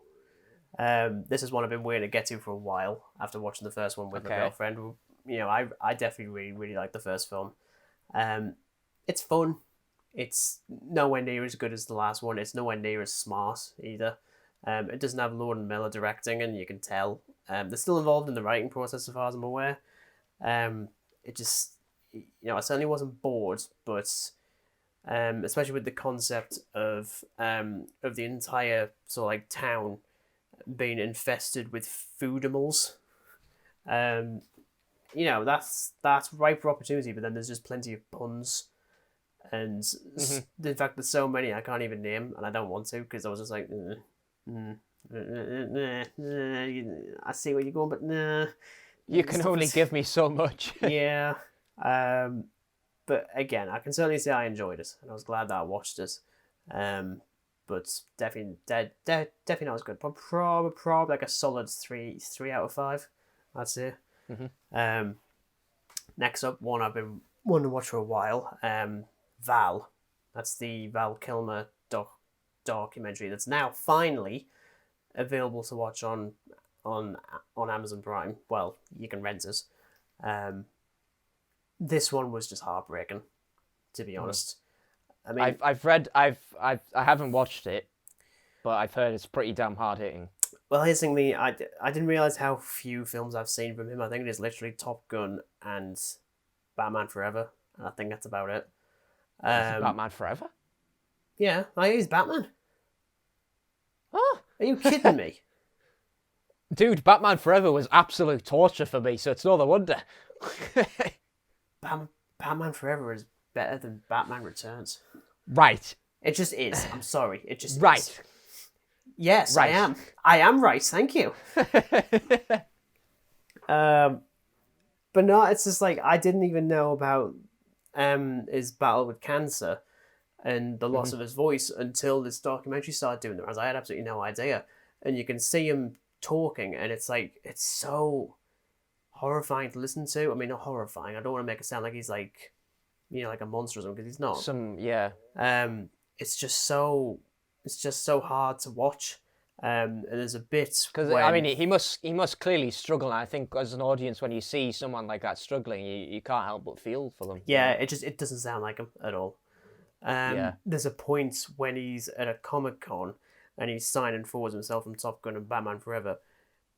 This is one I've been waiting to get to for a while after watching the first one with my girlfriend. You know, I definitely really, really like the first film. It's fun. It's nowhere near as good as the last one. It's nowhere near as smart either. It doesn't have Lord and Miller directing, and you can tell. They're still involved in the writing process, as far as I'm aware. It just, I certainly wasn't bored, but especially with the concept of the entire sort of like town being infested with foodimals. That's ripe for opportunity, but then there's just plenty of puns. And in fact, there's so many I can't even name, and I don't want to, because I was just like, I see where you're going, but nah. You can only give me so much. Yeah. But again, I can certainly say I enjoyed it, and I was glad that I watched it. But definitely not as good. Probably like a solid 3 out of 5, I'd say. Next up, one I've been wanting to watch for a while. Val. That's the Val Kilmer documentary that's now finally available to watch on Amazon Prime. Well, you can rent it. This one was just heartbreaking, to be honest. I mean, I haven't watched it, but I've heard it's pretty damn hard hitting. Well, here's the thing, I didn't realize how few films I've seen from him. I think it is literally Top Gun and Batman Forever, and I think that's about it. Batman Forever? Yeah, he's Batman. Oh, are you kidding me? Dude, Batman Forever was absolute torture for me, so it's no wonder. Batman Forever is better than Batman Returns. Right. It just is. I'm sorry. It just right. Is. Yes, right. I am. I am right. Thank you. But no, it's just like I didn't even know about his battle with cancer and the loss of his voice until this documentary started doing it. I had absolutely no idea. And you can see him talking, and it's like, it's so horrifying to listen to. I mean, not horrifying. I don't want to make it sound like he's like, like a monster or something, because he's not. Yeah. It's just so hard to watch. And there's a bit Because when... I mean, he must clearly struggle. And I think as an audience, when you see someone like that struggling, you can't help but feel for them. Yeah, it doesn't sound like him at all. Yeah. There's a point when he's at a Comic-Con and he's signing forwards himself from Top Gun and Batman Forever,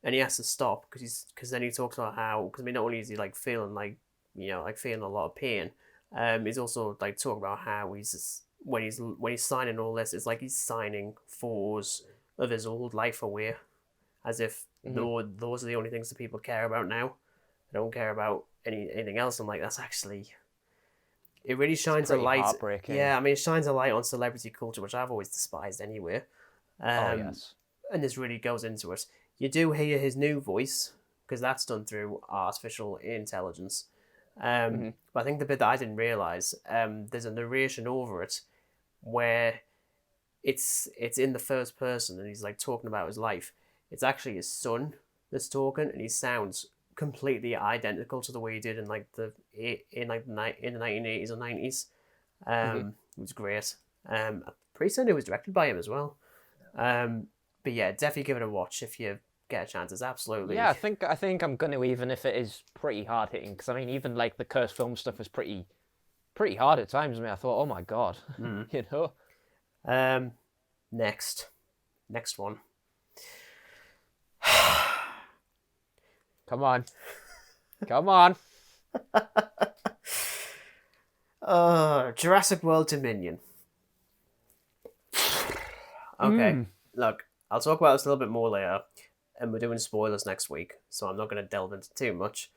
and he has to stop because then he talks about how, because I mean, not only is he like feeling like, you know, like feeling a lot of pain, he's also like talking about how when he's signing all this, it's like he's signing photos of his old life away, as if those are the only things that people care about now. They don't care about anything else. I'm like, that's actually... It really shines a light. Heartbreaking. Yeah, I mean, it shines a light on celebrity culture, which I've always despised anyway. Yes. And this really goes into it. You do hear his new voice, because that's done through artificial intelligence. But I think the bit that I didn't realise, there's a narration over it where it's in the first person and he's like talking about his life. It's actually his son that's talking, and he sounds completely identical to the way he did in the 1980s or 90s. It was great. I'm pretty certain it was directed by him as well. But yeah, definitely give it a watch if you get a chance. It's absolutely... Yeah, I think I'm going to, even if it is pretty hard hitting, because I mean, even like the cursed film stuff was pretty hard at times. I mean, I thought, oh my god, you know. Next one. Come on. Jurassic World Dominion. Okay, look, I'll talk about this a little bit more later, and we're doing spoilers next week, so I'm not going to delve into too much.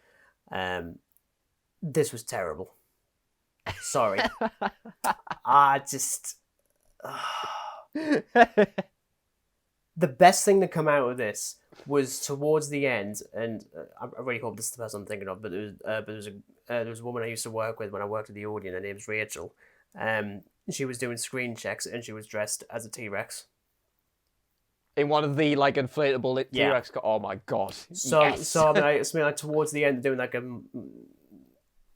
This was terrible. Sorry. I just... The best thing to come out of this was towards the end, and I really hope this is the person I'm thinking of, but there was a woman I used to work with when I worked at the Odeon. Her name's Rachel. She was doing screen checks, and she was dressed as a T-Rex. In one of the like inflatable T-Rex. Oh my god! So yes. so I mean, like towards the end, doing like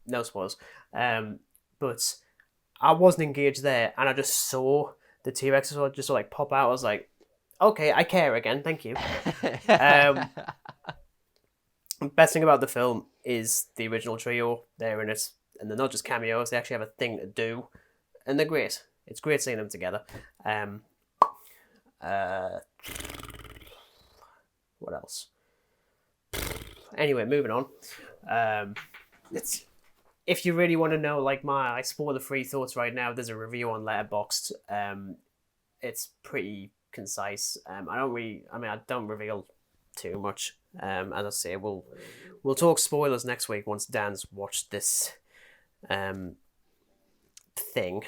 no spoilers. But I wasn't engaged there, and I just saw the T-Rex just like pop out. I was like, okay, I care again. Thank you. Best thing about the film is the original trio. They're in it, and they're not just cameos. They actually have a thing to do, and they're great. It's great seeing them together. What else? Anyway, moving on. If you really want to know, like my spoiler-free thoughts right now, there's a review on Letterboxd. It's pretty concise. I don't reveal too much. As I say, we'll talk spoilers next week once Dan's watched this thing.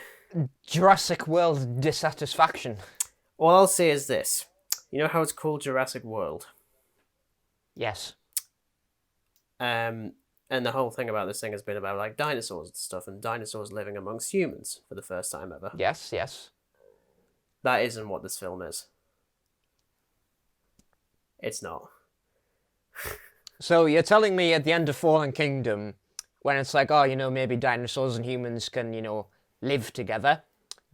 Jurassic World dissatisfaction. All I'll say is this. You know how it's called Jurassic World? Yes. And the whole thing about this thing has been about like dinosaurs and stuff, and dinosaurs living amongst humans for the first time ever. Yes. That isn't what this film is. It's not. So you're telling me at the end of Fallen Kingdom, when it's like, oh, you know, maybe dinosaurs and humans can, you know, live together,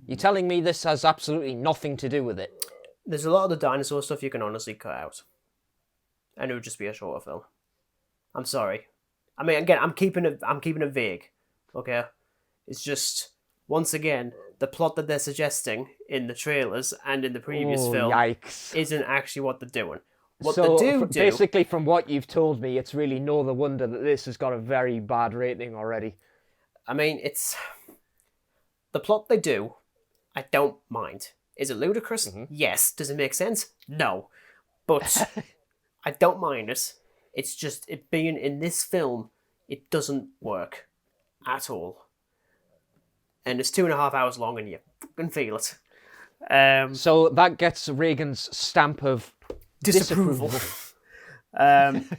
you're telling me this has absolutely nothing to do with it? There's a lot of the dinosaur stuff you can honestly cut out. And it would just be a shorter film. I'm sorry. I mean, again, I'm keeping it vague. Okay? It's just, once again, the plot that they're suggesting in the trailers and in the previous film isn't actually what they're doing. What they do... Basically, from what you've told me, it's really no wonder that this has got a very bad rating already. I mean, it's... The plot they do, I don't mind. Is it ludicrous? Mm-hmm. Yes. Does it make sense? No. But I don't mind it. It's just, it being in this film, it doesn't work at all. And it's 2.5 hours long and you fucking feel it. So that gets Regan's stamp of disapproval.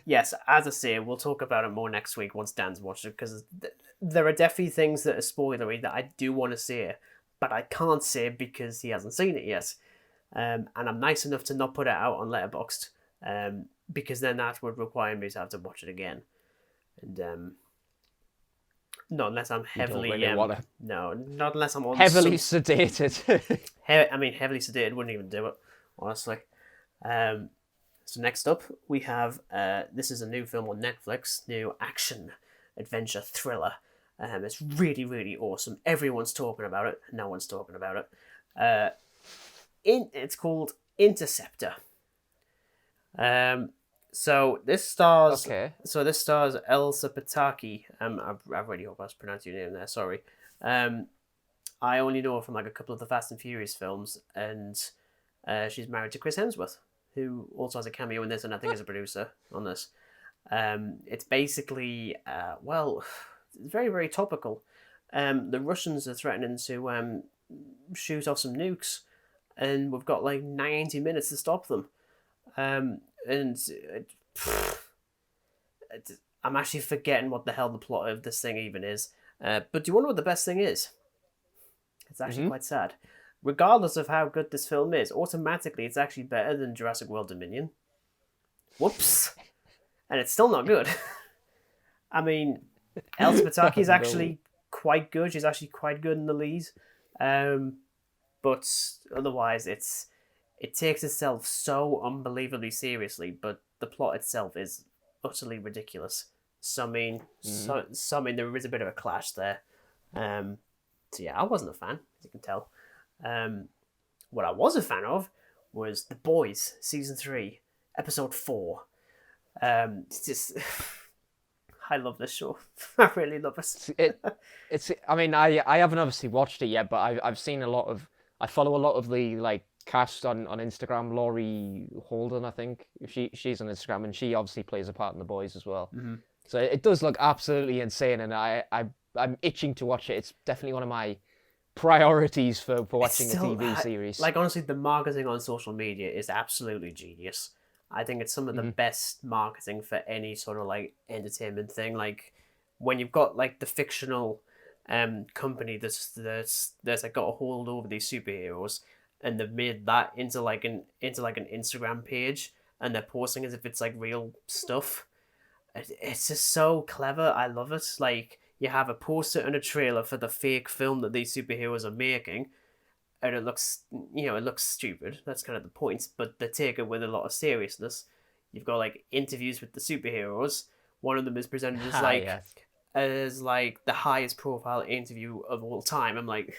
Yes, as I say, we'll talk about it more next week once Dan's watched it, because there are definitely things that are spoilery that I do want to say, but I can't say because he hasn't seen it yet. And I'm nice enough to not put it out on Letterboxd, because then that would require me to have to watch it again. And not unless I'm heavily... No, not unless I'm on... Heavily sedated. Heavily sedated wouldn't even do it, honestly. So next up, we have this is a new film on Netflix, new action adventure thriller. It's really, really awesome. Everyone's talking about it. No one's talking about it. It's called Interceptor. So this stars. Okay. So this stars Elsa Pataki. I really hope I was pronouncing your name there. Sorry. I only know her from like a couple of the Fast and Furious films, and she's married to Chris Hemsworth, who also has a cameo in this, and I think is a producer on this. It's basically it's very, very topical. The Russians are threatening to shoot off some nukes, and we've got like 90 minutes to stop them. I'm actually forgetting what the hell the plot of this thing even is. But do you want to know what the best thing is? It's actually quite sad. Regardless of how good this film is, automatically it's actually better than Jurassic World Dominion. Whoops. And it's still not good. I mean, Elsa Pataki is actually quite good. She's actually quite good in the lead. But otherwise, it takes itself so unbelievably seriously, but the plot itself is utterly ridiculous. So I mean, there is a bit of a clash there. So yeah, I wasn't a fan, as you can tell. What I was a fan of was The Boys, Season 3, Episode 4. It's just... I love this show. I really love it. I mean, I haven't obviously watched it yet, but I've seen a lot of... I follow a lot of the, like, cast on Instagram. Laurie Holden, I think. She's on Instagram, and she obviously plays a part in The Boys as well. Mm-hmm. So it does look absolutely insane, and I'm itching to watch it. It's definitely one of my priorities for watching a TV series. Like, honestly, the marketing on social media is absolutely genius. I think it's some of the best marketing for any sort of, like, entertainment thing. Like, when you've got, like, the fictional company that's like, got a hold over these superheroes, and they've made that into an Instagram page, and they're posting as if it's, like, real stuff. It's just so clever. I love it. Like, you have a poster and a trailer for the fake film that these superheroes are making, and it looks stupid. That's kind of the point, but they take it with a lot of seriousness. You've got, like, interviews with the superheroes. One of them is presented as like the highest profile interview of all time. I'm like,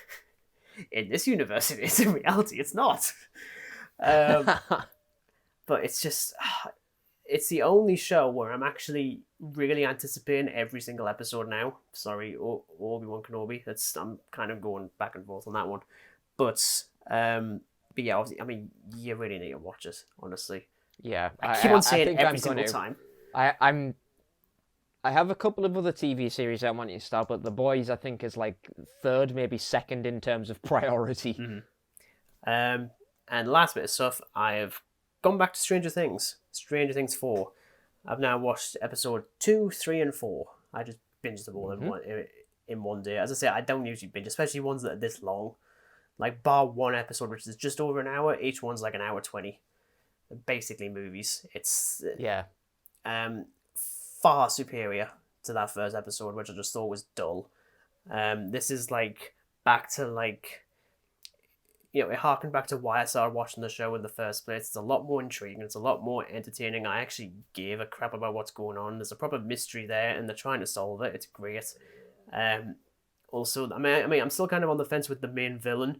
in this universe it is. In reality, it's not. But it's just... It's the only show where I'm actually really anticipating every single episode now. Sorry, Obi-Wan Kenobi. I'm kind of going back and forth on that one. But yeah, obviously, I mean, you really need to watch it, honestly. Yeah. I keep on saying it every single time. I have a couple of other TV series I want you to start, but The Boys, I think, is like third, maybe second in terms of priority. Mm-hmm. And last bit of stuff, I have gone back to Stranger Things 4. I've now watched episode 2, 3, and 4. I just binged them all in one day. As I say, I don't usually binge, especially ones that are this long. Like, bar one episode, which is just over an hour, each one's like an hour 20. Basically movies. It's far superior to that first episode, which I just thought was dull. This is like back to, like, it harkened back to why I started watching the show in the first place. It's a lot more intriguing. It's a lot more entertaining. I actually gave a crap about what's going on. There's a proper mystery there, and they're trying to solve it. It's great. Also, I mean, I'm still kind of on the fence with the main villain.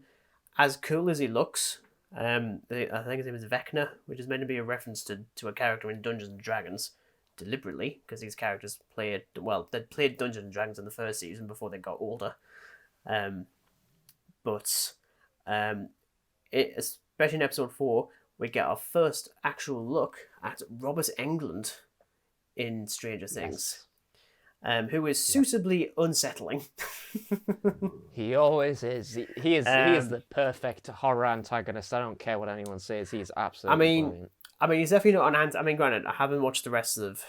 As cool as he looks, I think his name is Vecna, which is meant to be a reference to a character in Dungeons and Dragons, deliberately, because these characters they played Dungeons and Dragons in the first season before they got older. Especially in episode 4, we get our first actual look at Robert Englund in Stranger Things, who is suitably unsettling. He always is. He is the perfect horror antagonist. I don't care what anyone says. He is absolutely brilliant. I mean, he's definitely not I mean, granted, I haven't watched the rest of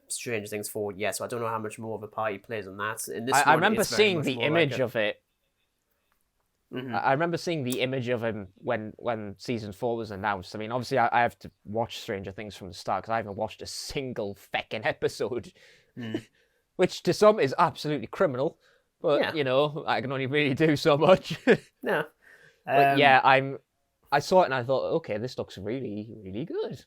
Stranger Things 4 yet, so I don't know how much more of a part he plays in that. In this I remember seeing the image of it. Mm-hmm. I remember seeing the image of him when season 4 was announced. I mean, obviously, I have to watch Stranger Things from the start because I haven't watched a single feckin' episode, which to some is absolutely criminal. But I can only really do so much. No, but yeah, I saw it and I thought, okay, this looks really, really good.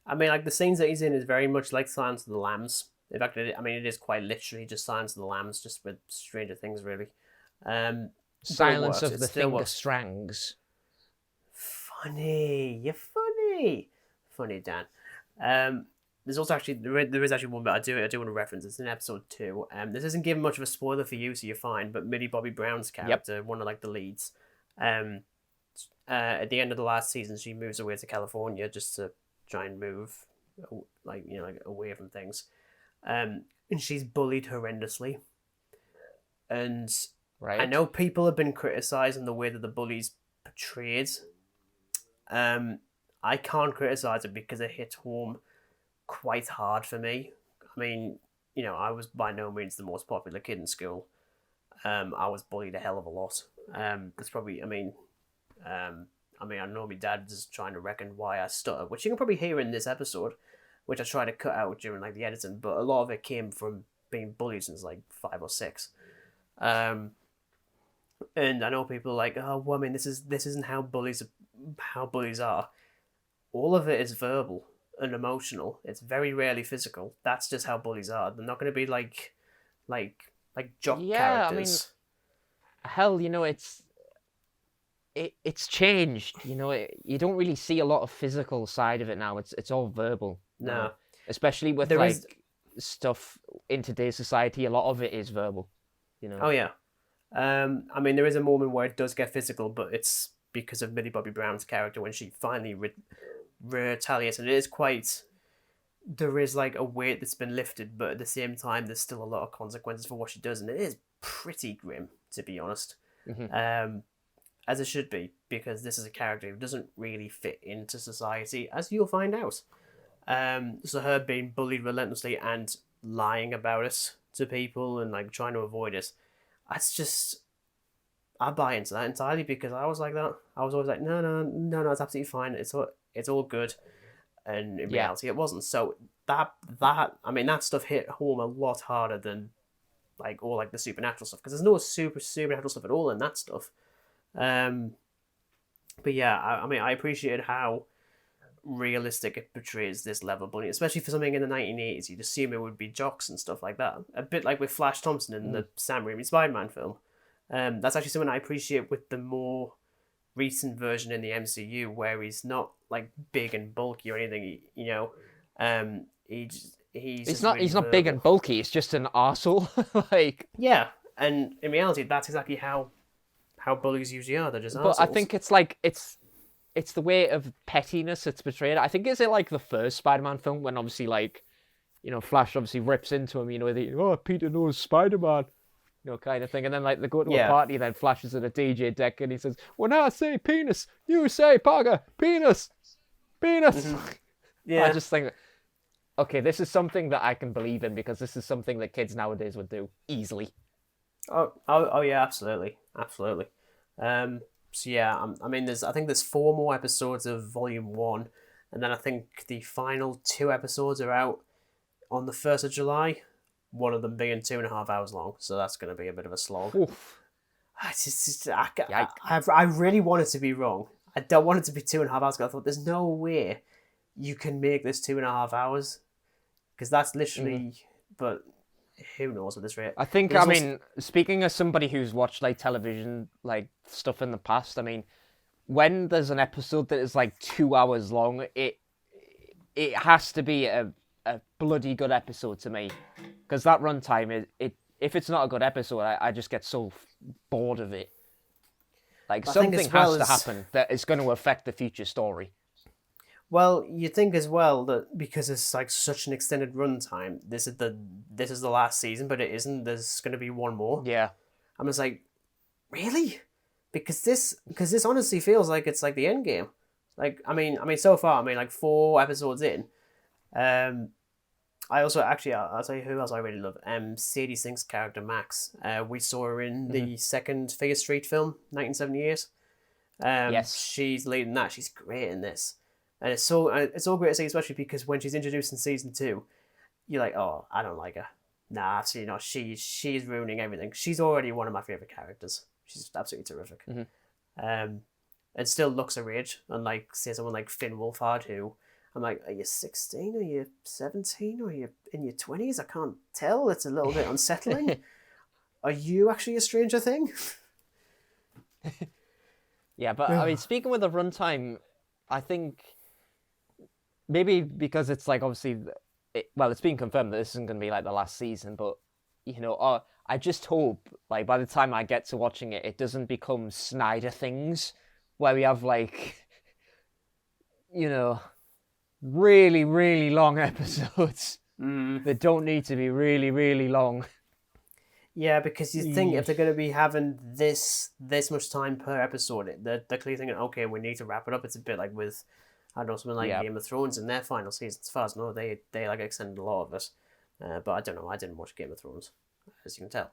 I mean, like the scenes that he's in is very much like Silence of the Lambs. In fact, it is quite literally just Silence of the Lambs, just with Stranger Things, really. But it Silence works. of It the still Finger works. Strangs. Funny, you're funny, Dan. There's also actually there is actually one bit I do want to reference. It's in episode 2. This isn't giving much of a spoiler for you, so you're fine. But Millie Bobby Brown's character, one of like the leads, at the end of the last season, she moves away to California just to try and move, like away from things. And she's bullied horrendously. And Right. I know people have been criticizing the way that the bully's portrayed. I can't criticize it because it hit home quite hard for me. I mean, I was by no means the most popular kid in school. I was bullied a hell of a lot. That's probably, I know my dad is trying to reckon why I stutter, which you can probably hear in this episode, which I try to cut out during like the editing, but a lot of it came from being bullied since like 5 or 6. And I know people are like, oh, well, I mean, this isn't how bullies are. All of it is verbal and emotional. It's very rarely physical. That's just how bullies are. They're not going to be like jock characters. Hell, it's changed. You don't really see a lot of physical side of it now. It's all verbal. No, especially with stuff in today's society. A lot of it is verbal. Oh yeah. There is a moment where it does get physical, but it's because of Millie Bobby Brown's character when she finally retaliates, and it is quite. There is like a weight that's been lifted, but at the same time, there's still a lot of consequences for what she does, and it is pretty grim, to be honest. Mm-hmm. As it should be, because this is a character who doesn't really fit into society, as you'll find out. So her being bullied relentlessly and lying about it to people and like trying to avoid it, that's just, I buy into that entirely because I was like that. I was always like, no, it's absolutely fine. It's all good, and in reality, it wasn't. So that stuff hit home a lot harder than like all like the supernatural stuff because there's no supernatural stuff at all in that stuff. But yeah, I appreciated how realistic it portrays this level of bullying, especially for something in the 1980s. You'd assume it would be jocks and stuff like that. A bit like with Flash Thompson in the Sam Raimi Spider-Man film. That's actually something I appreciate with the more recent version in the MCU, where he's not like big and bulky or anything. He's not big and bulky. It's just an arsehole. Yeah, and in reality, that's exactly how bullies usually are. They're just arseholes. But I think it's the way of pettiness it's portrayed. I think is it like the first Spider-Man film when obviously Flash obviously rips into him. Peter knows Spider-Man. Kind of thing. And then they go to a party, then Flash is at a DJ deck and he says, when I say penis, you say Parker, penis. Mm-hmm. Yeah. I just think, okay, this is something that I can believe in because this is something that kids nowadays would do easily. Oh yeah, absolutely. So yeah, I think there's 4 more episodes of Volume 1, and then I think the final 2 episodes are out on the 1st of July. One of them being 2.5 hours long, so that's going to be a bit of a slog. I really want it to be wrong. I don't want it to be 2.5 hours. I thought there's no way you can make this 2.5 hours because that's literally. But who knows at this rate? I think. Speaking as somebody who's watched television stuff in the past, when there's an episode that is 2 hours long, it has to be a bloody good episode to me. Because that runtime, if it's not a good episode, I just get so bored of it. Something has to happen that is going to affect the future story. Well, you think as well that because it's such an extended runtime, this is the last season, but it isn't. There's going to be one more. Yeah, I'm just like, really? Because this honestly feels like it's the end game. So far, 4 episodes in. I also I'll tell you who else I really love. Sadie Sink's character Max. We saw her in the second Fear Street film, 1978. Yes, she's leading that. She's great in this, and it's so great to see, especially because when she's introduced in season 2, you're like, oh, I don't like her. Nah, she's ruining everything. She's already one of my favorite characters. She's absolutely terrific. And and still looks her age. Unlike, say, someone like Finn Wolfhard, who I'm like, are you 16? Are you 17? Are you in your 20s? I can't tell. It's a little bit unsettling. Are you actually a Stranger Thing? Yeah, but I mean, speaking with the runtime, I think maybe because it's like obviously, it's been confirmed that this isn't going to be like the last season, but I just hope like by the time I get to watching it, it doesn't become Snyder things where we have like, really, really long episodes that don't need to be really, really long. Yeah, because you think if they're going to be having this much time per episode, they're clearly thinking, okay, we need to wrap it up. It's a bit like with, I don't know, something like Game of Thrones in their final season. As far as I know, they like extended a lot of it. But I don't know, I didn't watch Game of Thrones, as you can tell.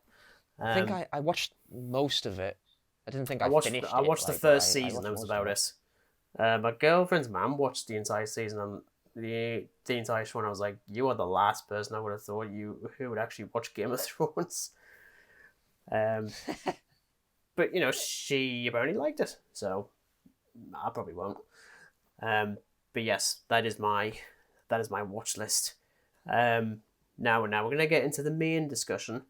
I think I watched most of it. I didn't think I finished it. I watched the first season, that was about it. My girlfriend's mum watched the entire season, and the entire show, and I was like, you are the last person I would have thought who would actually watch Game of Thrones. But she apparently liked it, so I probably won't. But yes, that is my watch list. Now we're going to get into the main discussion,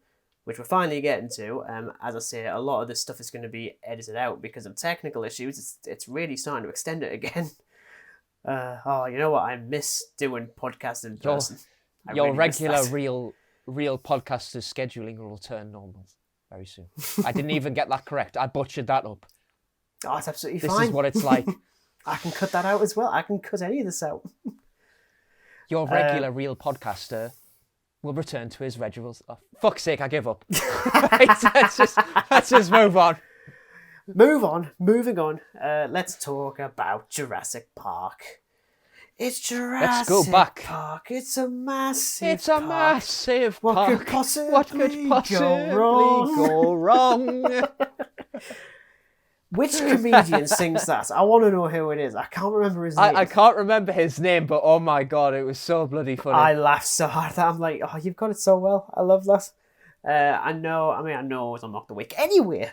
which we're finally getting to. As I say, a lot of this stuff is going to be edited out because of technical issues. It's really starting to extend it again. You know what? I miss doing podcasts in person. Your regular real podcaster scheduling will return normal very soon. I didn't even get that correct. I butchered that up. Oh, it's absolutely fine. This is what it's like. I can cut that out as well. I can cut any of this out. Your regular real podcaster will return to his regular... Oh, fuck's sake, I give up. Let's just move on. Moving on. Let's talk about Jurassic Park. It's Jurassic Let's go back. Park. It's a massive massive park. What could possibly go wrong? Which comedian sings that? I want to know who it is. I can't remember his name. I can't remember his name, but oh my god, it was so bloody funny. I laughed so hard that I'm like, oh, you've got it so well. I love that. I know it's Unlock the Week. Anyway,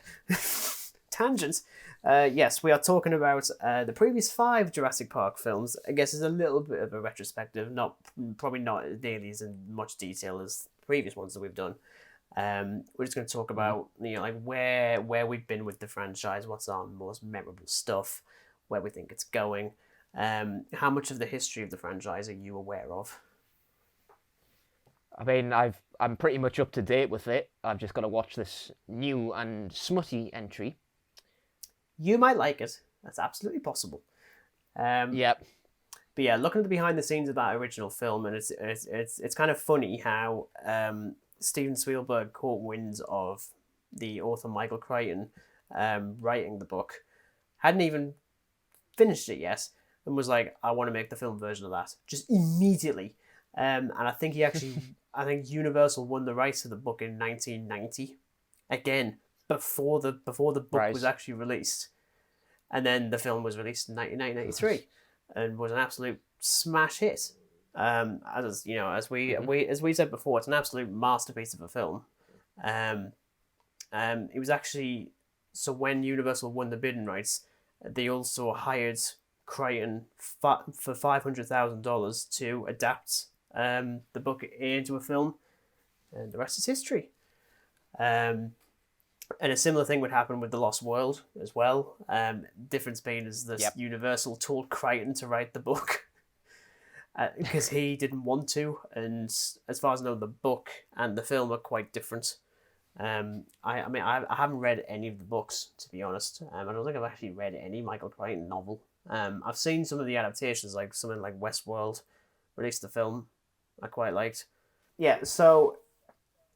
tangents. Yes, we are talking about the previous 5 Jurassic Park films. I guess it's a little bit of a retrospective, probably not nearly as in much detail as the previous ones that we've done. We're just going to talk about like where we've been with the franchise, what's our most memorable stuff, where we think it's going. How much of the history of the franchise are you aware of? I mean, I'm pretty much up to date with it. I've just got to watch this new and smutty entry. You might like it. That's absolutely possible. Yep. But yeah, looking at the behind the scenes of that original film, and it's kind of funny how Steven Spielberg caught winds of the author Michael Crichton writing the book, hadn't even finished it yet, and was like, I want to make the film version of that, just immediately. And I think I think Universal won the rights to the book in 1990, again, before the book was actually released. And then the film was released in 1993 and was an absolute smash hit. As we said before, it's an absolute masterpiece of a film. It was actually, so when Universal won the bidding rights, they also hired Crichton for $500,000 to adapt the book into a film, and the rest is history. And a similar thing would happen with The Lost World as well. Difference being is that Universal told Crichton to write the book because he didn't want to. And as far as I know, the book and the film are quite different. I haven't read any of the books, to be honest. I don't think I've actually read any Michael Crichton novel. I've seen some of the adaptations, like something like Westworld released the film I quite liked. Yeah, so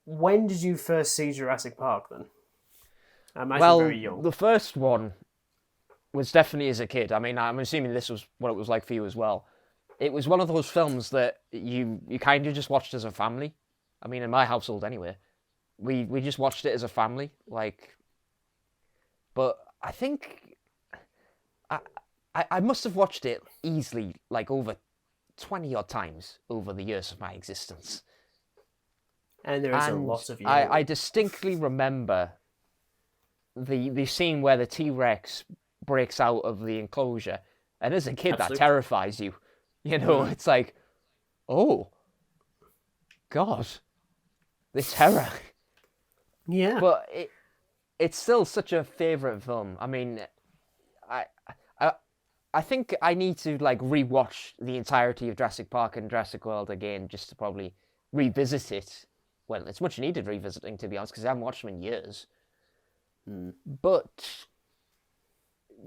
when did you first see Jurassic Park then? I imagine very young. The first one was definitely as a kid. I mean, I'm assuming this was what it was like for you as well. It was one of those films that you kind of just watched as a family. I mean, in my household anyway. We just watched it as a family, but I think I must have watched it easily like over 20 odd times over the years of my existence. And there is a lot of you. I distinctly remember the scene where the T-Rex breaks out of the enclosure. And as a kid, Absolutely. that terrifies you. You know, it's like, oh, God, this terror. Yeah. But it's still such a favourite film. I mean, I, I, I think I need to like rewatch the entirety of Jurassic Park and Jurassic World again just to probably revisit it. Well, it's much needed revisiting, to be honest, because I haven't watched them in years. But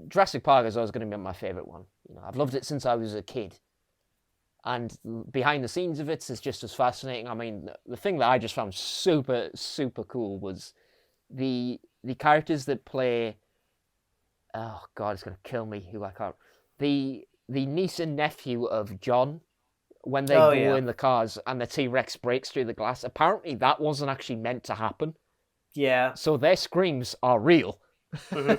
Jurassic Park is always going to be my favourite one. You know, I've loved it since I was a kid. And behind the scenes of it is just as fascinating. I mean, the thing that I just found super, super cool was the characters that play. Oh God, it's gonna kill me. Who I can't. The niece and nephew of John, when they go in the cars and the T-Rex breaks through the glass. Apparently, that wasn't actually meant to happen. Yeah. So their screams are real. I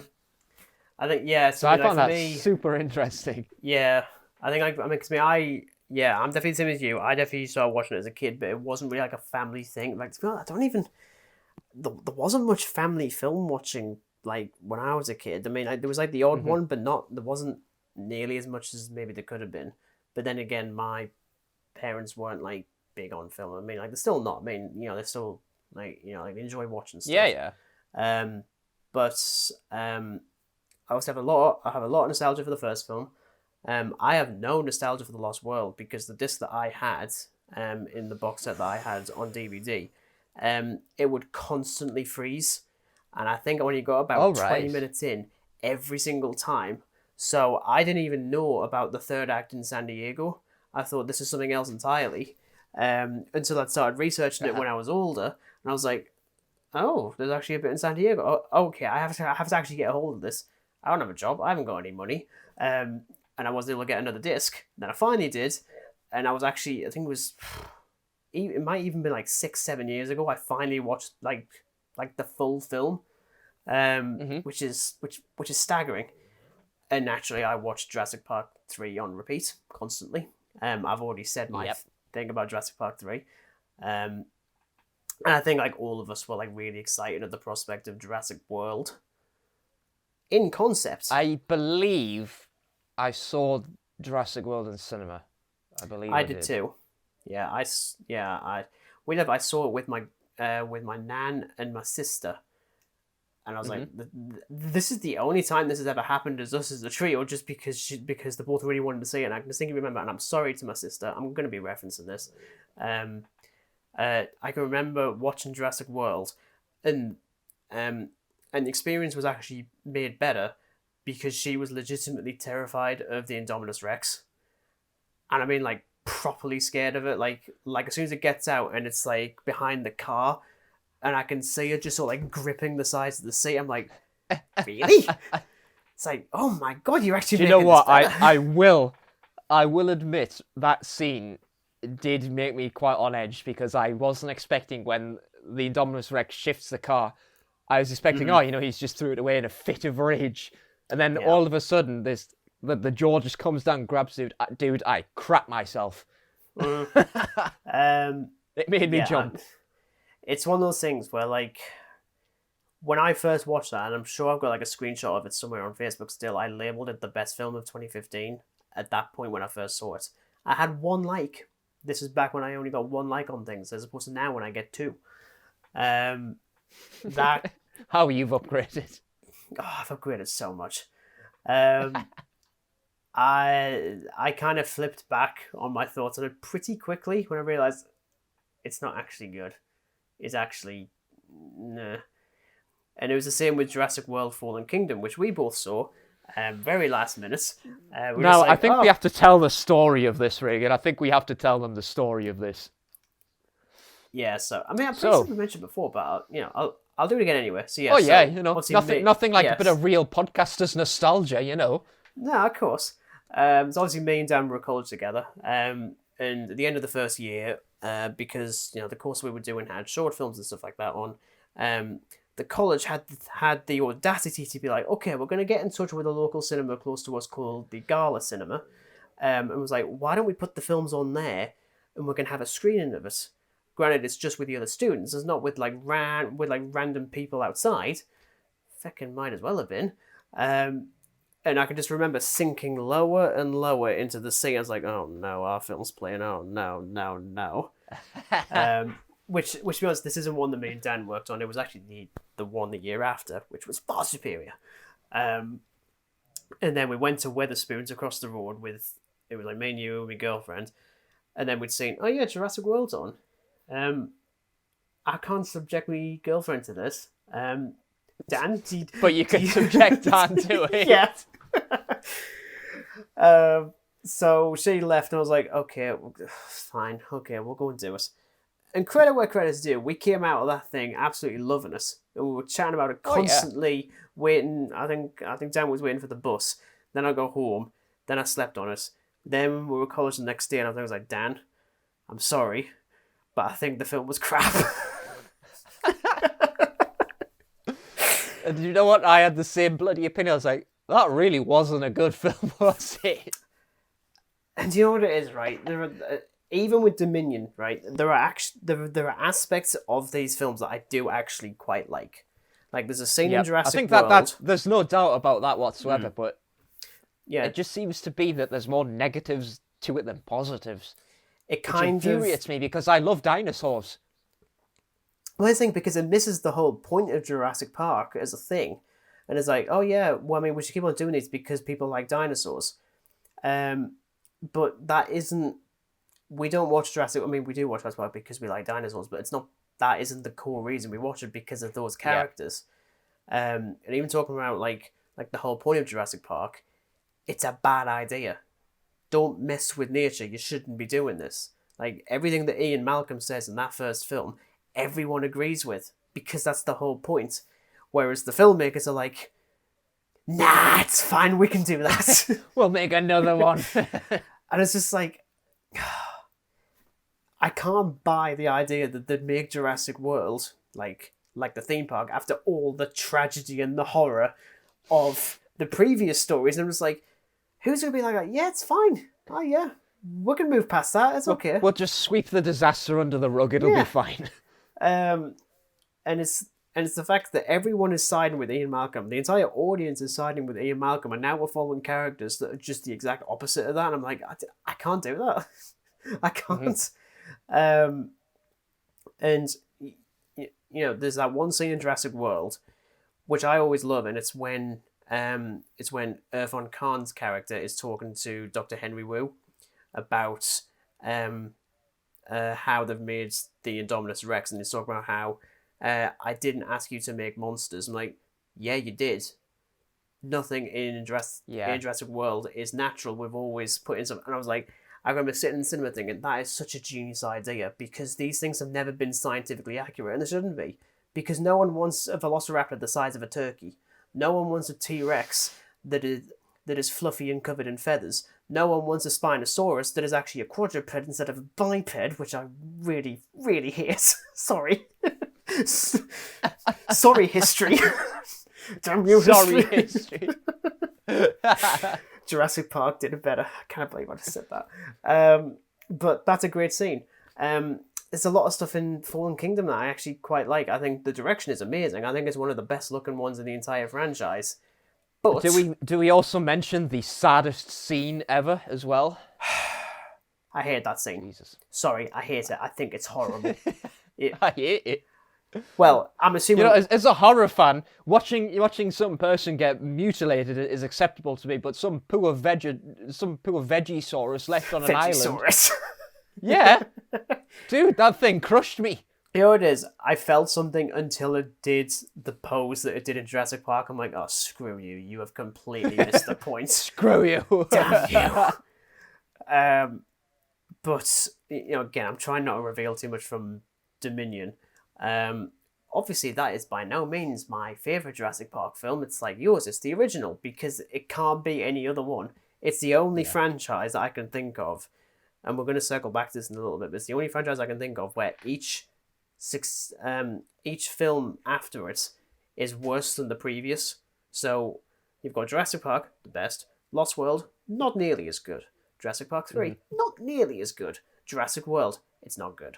think So I found that super interesting. Yeah, I think I'm definitely the same as you. I definitely started watching it as a kid, but it wasn't really like a family thing. Like, to be honest, there wasn't much family film watching like when I was a kid. I mean, there was like the odd one, but there wasn't nearly as much as maybe there could have been. But then again, my parents weren't like big on film. I mean, like they're still not. I mean, they're still like like they enjoy watching stuff. Yeah. But I also have a lot of nostalgia for the first film. I have no nostalgia for The Lost World because the disc that I had in the box set that I had on DVD, it would constantly freeze. And I think I only got about 20 minutes in every single time. So I didn't even know about the third act in San Diego. I thought this is something else entirely. Until I started researching it when I was older. And I was like, oh, there's actually a bit in San Diego. Oh, okay, I have to actually get a hold of this. I don't have a job. I haven't got any money. And I wasn't able to get another disc. Then I finally did. And I was actually, I think it might even been like 6-7 years ago. I finally watched like the full film, which is staggering. And naturally, I watched Jurassic Park 3 on repeat constantly. I've already said my thing about Jurassic Park 3. And I think like all of us were like really excited at the prospect of Jurassic World. In concept, I believe I saw Jurassic World in cinema. I did too. Yeah, I saw it with my nan and my sister, and I was like, this is the only time this has ever happened as us as a trio, just because they both really wanted to see it. And I distinctly remember, and I'm sorry to my sister, I'm going to be referencing this. I can remember watching Jurassic World, and the experience was actually made better because she was legitimately terrified of the Indominus Rex. And I mean, like, properly scared of it. Like as soon as it gets out and it's, like, behind the car, and I can see her just sort of, like, gripping the sides of the seat, I'm like, really? It's like, oh my God, you're actually making this better. I will admit that scene did make me quite on edge because I wasn't expecting when the Indominus Rex shifts the car. I was expecting, he's just threw it away in a fit of rage. And then all of a sudden, the jaw just comes down and grabs dude, I crap myself. It made me jump. It's one of those things where, like, when I first watched that, and I'm sure I've got, like, a screenshot of it somewhere on Facebook still, I labelled it the best film of 2015 at that point when I first saw it. I had 1 like. This is back when I only got 1 like on things, as opposed to now when I get 2. That... How you've upgraded. Oh, I've upgraded so much. I kind of flipped back on my thoughts on it pretty quickly when I realised it's not actually good. It's actually... nah. And it was the same with Jurassic World Fallen Kingdom, which we both saw very last minute. Now, I think we have to tell the story of this, Regan. I think we have to tell them the story of this. Yeah, so... I mean, I've probably mentioned before, but, I'll do it again anyway. So yeah. Oh yeah, nothing like a bit of real podcasters nostalgia, No, of course. It's obviously me and Dan were at college together. And at the end of the first year, because the course we were doing had short films and stuff like that on, the college had the audacity to be like, okay, we're going to get in touch with a local cinema close to us called the Gala Cinema, and was like, why don't we put the films on there, and we're going to have a screening of it. Granted, it's just with the other students. It's not with random people outside. Feckin' might as well have been. And I can just remember sinking lower and lower into the sea. I was like, oh no, our film's playing. Oh no, no, no. Which, to be honest, this isn't one that me and Dan worked on. It was actually the one the year after, which was far superior. And then we went to Weatherspoons across the road with, it was like me and you and my girlfriend. And then we'd seen, oh yeah, Jurassic World's on. I can't subject my girlfriend to this. Dan, but you can subject Dan to it. Yeah. So she left, and I was like, okay, fine, okay, we'll go and do it. And credit where credit's due, we came out of that thing absolutely loving it. And we were chatting about it constantly, waiting. I think Dan was waiting for the bus. Then I go home. Then I slept on it. Then we were college the next day, and I was like, Dan, I'm sorry, but I think the film was crap. And you know what? I had the same bloody opinion. I was like, that really wasn't a good film, was it? And you know what it is, right? There are, even with Dominion, right? There are aspects of these films that I do actually quite like. Like there's a scene in Jurassic World. I think that there's no doubt about that whatsoever. But yeah, it just seems to be that there's more negatives to it than positives. It kind of infuriates me because I love dinosaurs. Well, I think because it misses the whole point of Jurassic Park as a thing. And it's like, oh yeah, well, I mean, we should keep on doing these because people like dinosaurs. But that isn't... We don't watch Jurassic... I mean, we do watch Jurassic Park because we like dinosaurs, but it's not... That isn't the core reason we watch it, because of those characters. Yeah. And even talking about, like the whole point of Jurassic Park, it's a bad idea. Don't mess with nature. You shouldn't be doing this. Like, everything that Ian Malcolm says in that first film, everyone agrees with, because that's the whole point. Whereas the filmmakers are like, nah, it's fine, we can do that. We'll make another one. And it's just like, I can't buy the idea that they'd make Jurassic World, like the theme park, after all the tragedy and the horror of the previous stories. And I'm just like, who's going to be like, yeah, it's fine. Oh, yeah, we can move past that. It's okay. We'll just sweep the disaster under the rug. It'll be fine. And it's the fact that everyone is siding with Ian Malcolm. The entire audience is siding with Ian Malcolm, and now we're following characters that are just the exact opposite of that. And I'm like, I can't do that. I can't. And you know, there's that one scene in Jurassic World, which I always love, and it's when Irfan Khan's character is talking to Dr. Henry Wu about how they've made the Indominus Rex, and he's talking about how I didn't ask you to make monsters. I'm like, yeah, you did. Nothing in Jurassic World is natural. We've always put in some, and I was like, I remember sitting in the cinema thinking, that is such a genius idea, because these things have never been scientifically accurate, and they shouldn't be, because no one wants a velociraptor the size of a turkey. No one wants a T-Rex that is fluffy and covered in feathers. No one wants a Spinosaurus that is actually a quadruped instead of a biped, which I really, really hate. Sorry. Sorry, history. Damn you, Sorry, history. Jurassic Park did it better. I can't believe I just said that. But that's a great scene. There's a lot of stuff in Fallen Kingdom that I actually quite like. I think the direction is amazing. I think it's one of the best looking ones in the entire franchise. But do we also mention the saddest scene ever as well? I hate that scene. Jesus. Sorry, I hate it. I think it's horrible. I hate it. Well, I'm assuming... You know, as a horror fan, watching some person get mutilated is acceptable to me, but some poor Vegisaurus left on an island... Yeah. Dude, that thing crushed me. You know what it is? I felt something until it did the pose that it did in Jurassic Park. I'm like, oh, screw you. You have completely missed the point. Screw you. Damn you. But, you know, again, I'm trying not to reveal too much from Dominion. Obviously, that is by no means my favourite Jurassic Park film. It's like yours. It's the original, because it can't be any other one. It's the only franchise that I can think of, and we're going to circle back to this in a little bit, but it's the only franchise I can think of where each film after it is worse than the previous. So you've got Jurassic Park, the best. Lost World, not nearly as good. Jurassic Park 3, not nearly as good. Jurassic World, it's not good.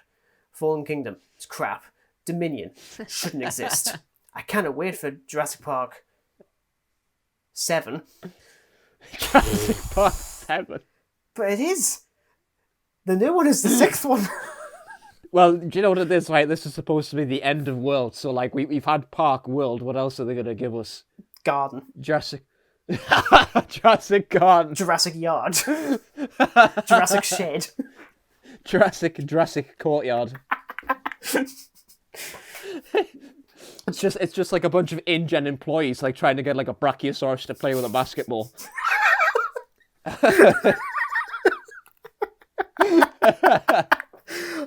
Fallen Kingdom, it's crap. Dominion, shouldn't exist. I cannot wait for Jurassic Park 7. Jurassic Park 7. But it is. The new one is the 6th one. Well, do you know what it is, right? This is supposed to be the end of world. So, like, we've had Park World. What else are they going to give us? Garden. Jurassic Garden. Jurassic Yard. Jurassic Shed. Jurassic Courtyard. It's just like a bunch of InGen employees like trying to get like a Brachiosaurus to play with a basketball.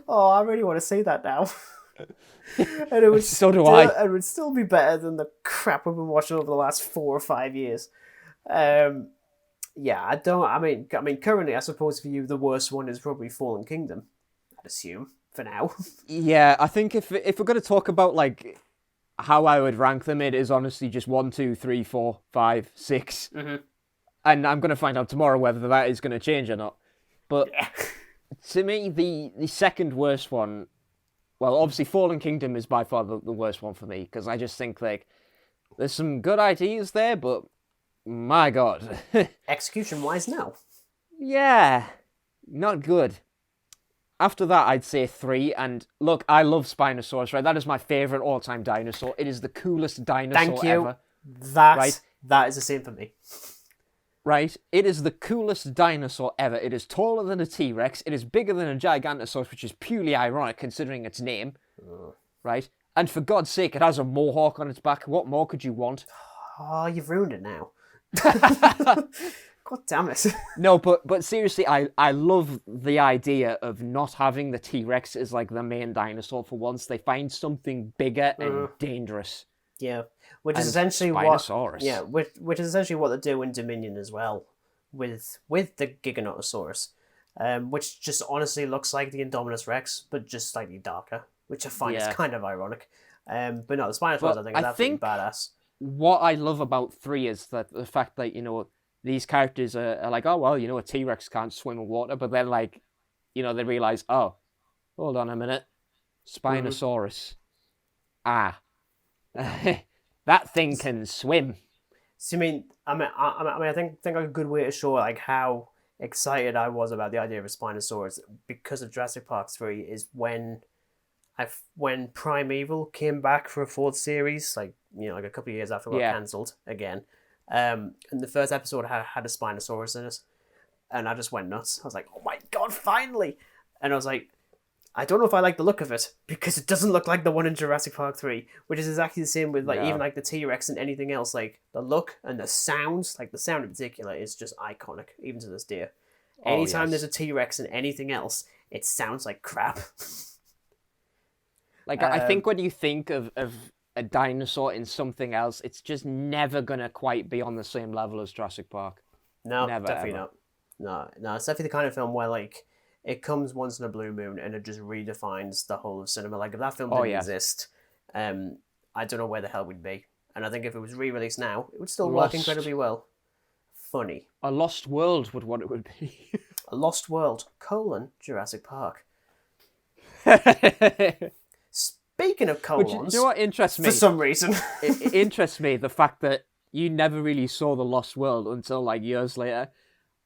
Oh, I really want to see that now. And it would So do I. It would still be better than the crap we've been watching over the last 4 or 5 years. Yeah, I mean, currently, I suppose for you, the worst one is probably Fallen Kingdom. I'd assume for now. Yeah, I think if we're going to talk about like how I would rank them, it is honestly just 1, 2, 3, 4, 5, 6. Mm-hmm. And I'm going to find out tomorrow whether that is going to change or not. But Yeah. to me, the second worst one, well, obviously Fallen Kingdom is by far the worst one for me, because I just think like there's some good ideas there, but my God. Execution-wise, no. Yeah, not good. After that, I'd say 3, and look, I love Spinosaurus, right? That is my favourite all-time dinosaur. It is the coolest dinosaur Thank you. ever. That is the same for me. Right? It is the coolest dinosaur ever. It is taller than a T-Rex. It is bigger than a Gigantosaurus, which is purely ironic considering its name. Right? And for God's sake, it has a mohawk on its back. What more could you want? Oh, you've ruined it now. God damn it. No, but seriously, I love the idea of not having the T-Rex as like the main dinosaur for once. They find something bigger and dangerous. Yeah, which is And essentially Spinosaurus. which is essentially what they do in Dominion as well, with the Giganotosaurus, which just honestly looks like the Indominus Rex, but just slightly darker, which I find is kind of ironic. But no, the Spinosaurus I think is absolutely badass. What I love about 3 is that the fact that, you know, these characters are like, oh, well, you know, a T-Rex can't swim in water, but then, like, you know, they realise, oh, hold on a minute, Spinosaurus. Ah. That thing can swim. So I think a good way to show like how excited I was about the idea of a Spinosaurus because of Jurassic Park 3 is when Primeval came back for a 4th series, like, you know, like a couple of years after it got cancelled again. And the first episode had a Spinosaurus in it, and I just went nuts. I was like, oh my God, finally! And I was like, I don't know if I like the look of it, because it doesn't look like the one in Jurassic Park 3, which is exactly the same with, like, even, like, the T-Rex and anything else. Like, the look and the sounds, like, the sound in particular is just iconic, even to this day. Anytime there's a T-Rex and anything else, it sounds like crap. Like, I think when you think of a dinosaur in something else, it's just never going to quite be on the same level as Jurassic Park. No, Never, definitely ever. not. No, it's definitely the kind of film where, like, it comes once in a blue moon and it just redefines the whole of cinema. Like, if that film didn't exist, I don't know where the hell we'd be. And I think if it was re-released now, it would still work incredibly well. Funny. A Lost World would what it would be. A Lost World, Jurassic Park. Speaking of colons, you know what interests me? For some reason. It interests me, the fact that you never really saw The Lost World until, like, years later.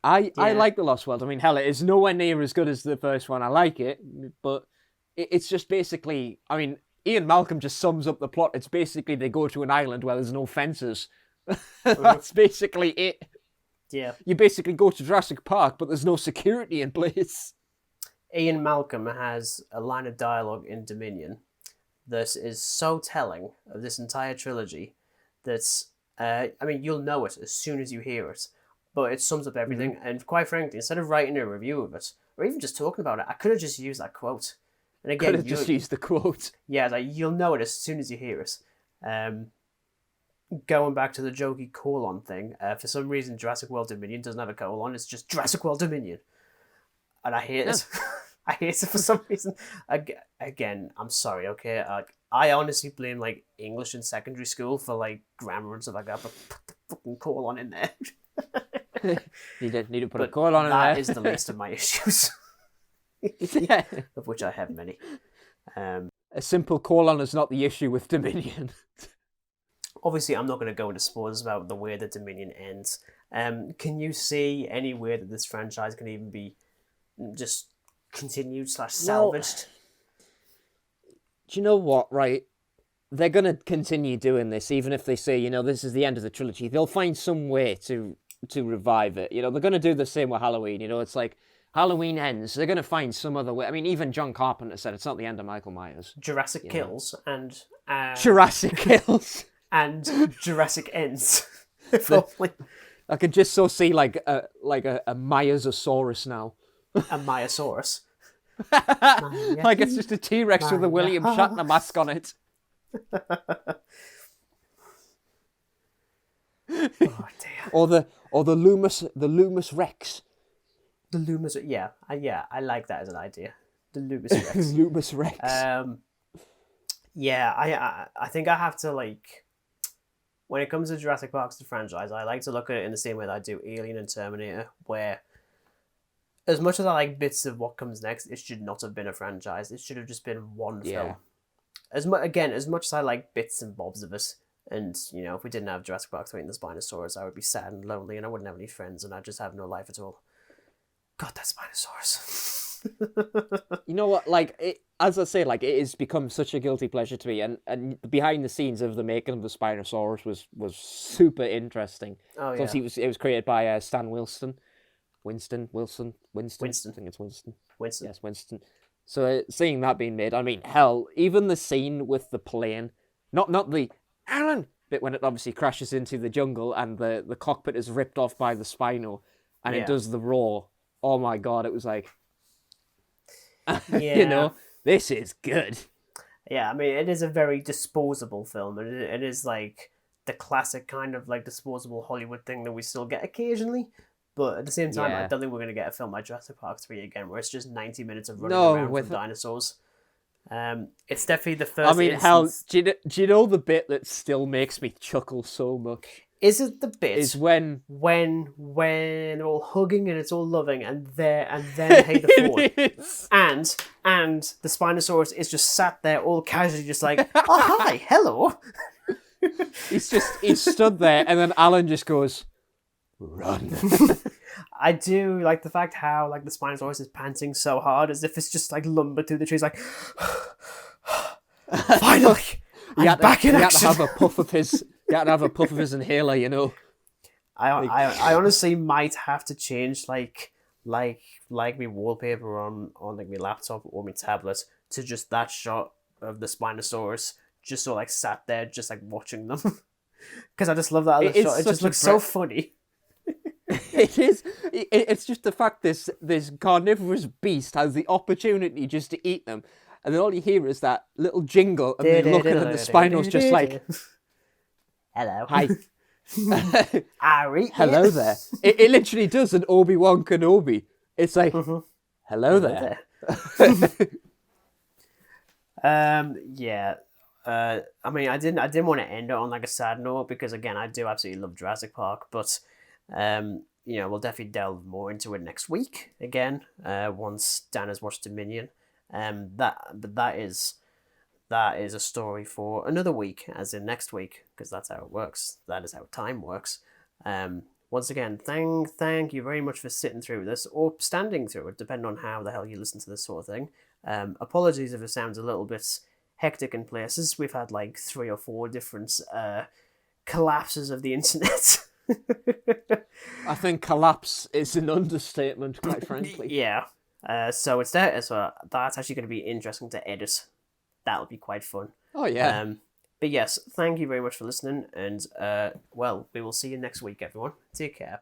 I like The Lost World. I mean, hell, it is nowhere near as good as the first one. I like it, but it's just basically... I mean, Ian Malcolm just sums up the plot. It's basically they go to an island where there's no fences. That's basically it. Yeah. You basically go to Jurassic Park, but there's no security in place. Ian Malcolm has a line of dialogue in Dominion that is so telling of this entire trilogy that, I mean, you'll know it as soon as you hear it, but it sums up everything. Mm-hmm. And quite frankly, instead of writing a review of it, or even just talking about it, I could have just used that quote. And again, could have just used the quote. Yeah, like, you'll know it as soon as you hear it. Going back to the jokey colon thing, for some reason Jurassic World Dominion doesn't have a colon, it's just Jurassic World Dominion. And I hate it. I hate it for some reason. Again, I'm sorry, okay? I honestly blame, like, English in secondary school for, like, grammar and stuff like that, but put the fucking colon in there. You did need to put a colon in there. That is the least of my issues. Of which I have many. A simple colon is not the issue with Dominion. Obviously, I'm not going to go into spoilers about the way that Dominion ends. Can you see any way that this franchise can even be just continued / salvaged? Do you know what, right? They're going to continue doing this, even if they say, you know, this is the end of the trilogy. They'll find some way to revive it. You know, they're going to do the same with Halloween. You know, it's like Halloween ends. They're going to find some other way. I mean, even John Carpenter said it's not the end of Michael Myers. Jurassic Kills and... Jurassic Kills. And Jurassic Ends. I could just so see like a Myosaurus now. A Myosaurus. Like it's just a T-Rex with a William Shatner mask on it. Oh dear. Or the Loomis Rex. The Loomis, yeah, I like that as an idea. The Loomis Rex. Loomis Rex. Yeah, I think I have to like. When it comes to Jurassic Park, the franchise, I like to look at it in the same way that I do Alien and Terminator, where as much as I like bits of what comes next, it should not have been a franchise. It should have just been one film. As much as I like bits and bobs of it, and you know, if we didn't have Jurassic Park 3 and the Spinosaurus, I would be sad and lonely, and I wouldn't have any friends, and I'd just have no life at all. God, that Spinosaurus. You know what? Like, as I say, like it has become such a guilty pleasure to me, and behind the scenes of the making of the Spinosaurus was super interesting. Oh yeah. Obviously, it was created by Stan Winston. Winston. I think it's Winston. Winston. Yes, Winston. So seeing that being made, I mean, hell, even the scene with the plane, not the Alan bit when it obviously crashes into the jungle and the cockpit is ripped off by the Spino, and it does the roar. Oh my god, it was like. Yeah. You know, this is good. Yeah, I mean, it is a very disposable film, and it is like the classic kind of like disposable Hollywood thing that we still get occasionally. But at the same time, I don't think we're going to get a film like Jurassic Park 3 again, where it's just 90 minutes of running around with dinosaurs. It's definitely the first. I mean, instance... hell, do you know the bit that still makes me chuckle so much? Is it the bit? Is when they're all hugging and it's all loving, and then they hate the phone, and the Spinosaurus is just sat there all casually, just like, oh hi, hello. He's stood there, and then Alan just goes, run. I do like the fact how like the Spinosaurus is panting so hard, as if it's just like lumbered through the trees, like finally, I'm back in action. He had to have a puff of his. You had to have a puff of his inhaler, you know. I honestly might have to change like my wallpaper on like my laptop or my tablet to just that shot of the Spinosaurus, just so like sat there, just like watching them, because I just love that other shot. It just looks so funny. It is. It's just the fact this carnivorous beast has the opportunity just to eat them, and then all you hear is that little jingle, and they look at it, and the Spino's just like. Hello. Hi. Ari. Hello there. It literally does an Obi-Wan Kenobi. It's like, hello there. Yeah. I mean, I didn't want to end it on like a sad note, because again, I do absolutely love Jurassic Park, but you know, we'll definitely delve more into it next week again. Once Dan has watched Dominion. That is a story for another week, as in next week, because that's how it works. That is how time works. Once again, thank you very much for sitting through this, or standing through it, depending on how the hell you listen to this sort of thing. Apologies if it sounds a little bit hectic in places. We've had like 3 or 4 different collapses of the internet. I think collapse is an understatement, quite frankly. Yeah. So it's there. So that's actually going to be interesting to edit. That'll be quite fun. Oh, yeah. But yes, thank you very much for listening, and well, we will see you next week, everyone. Take care.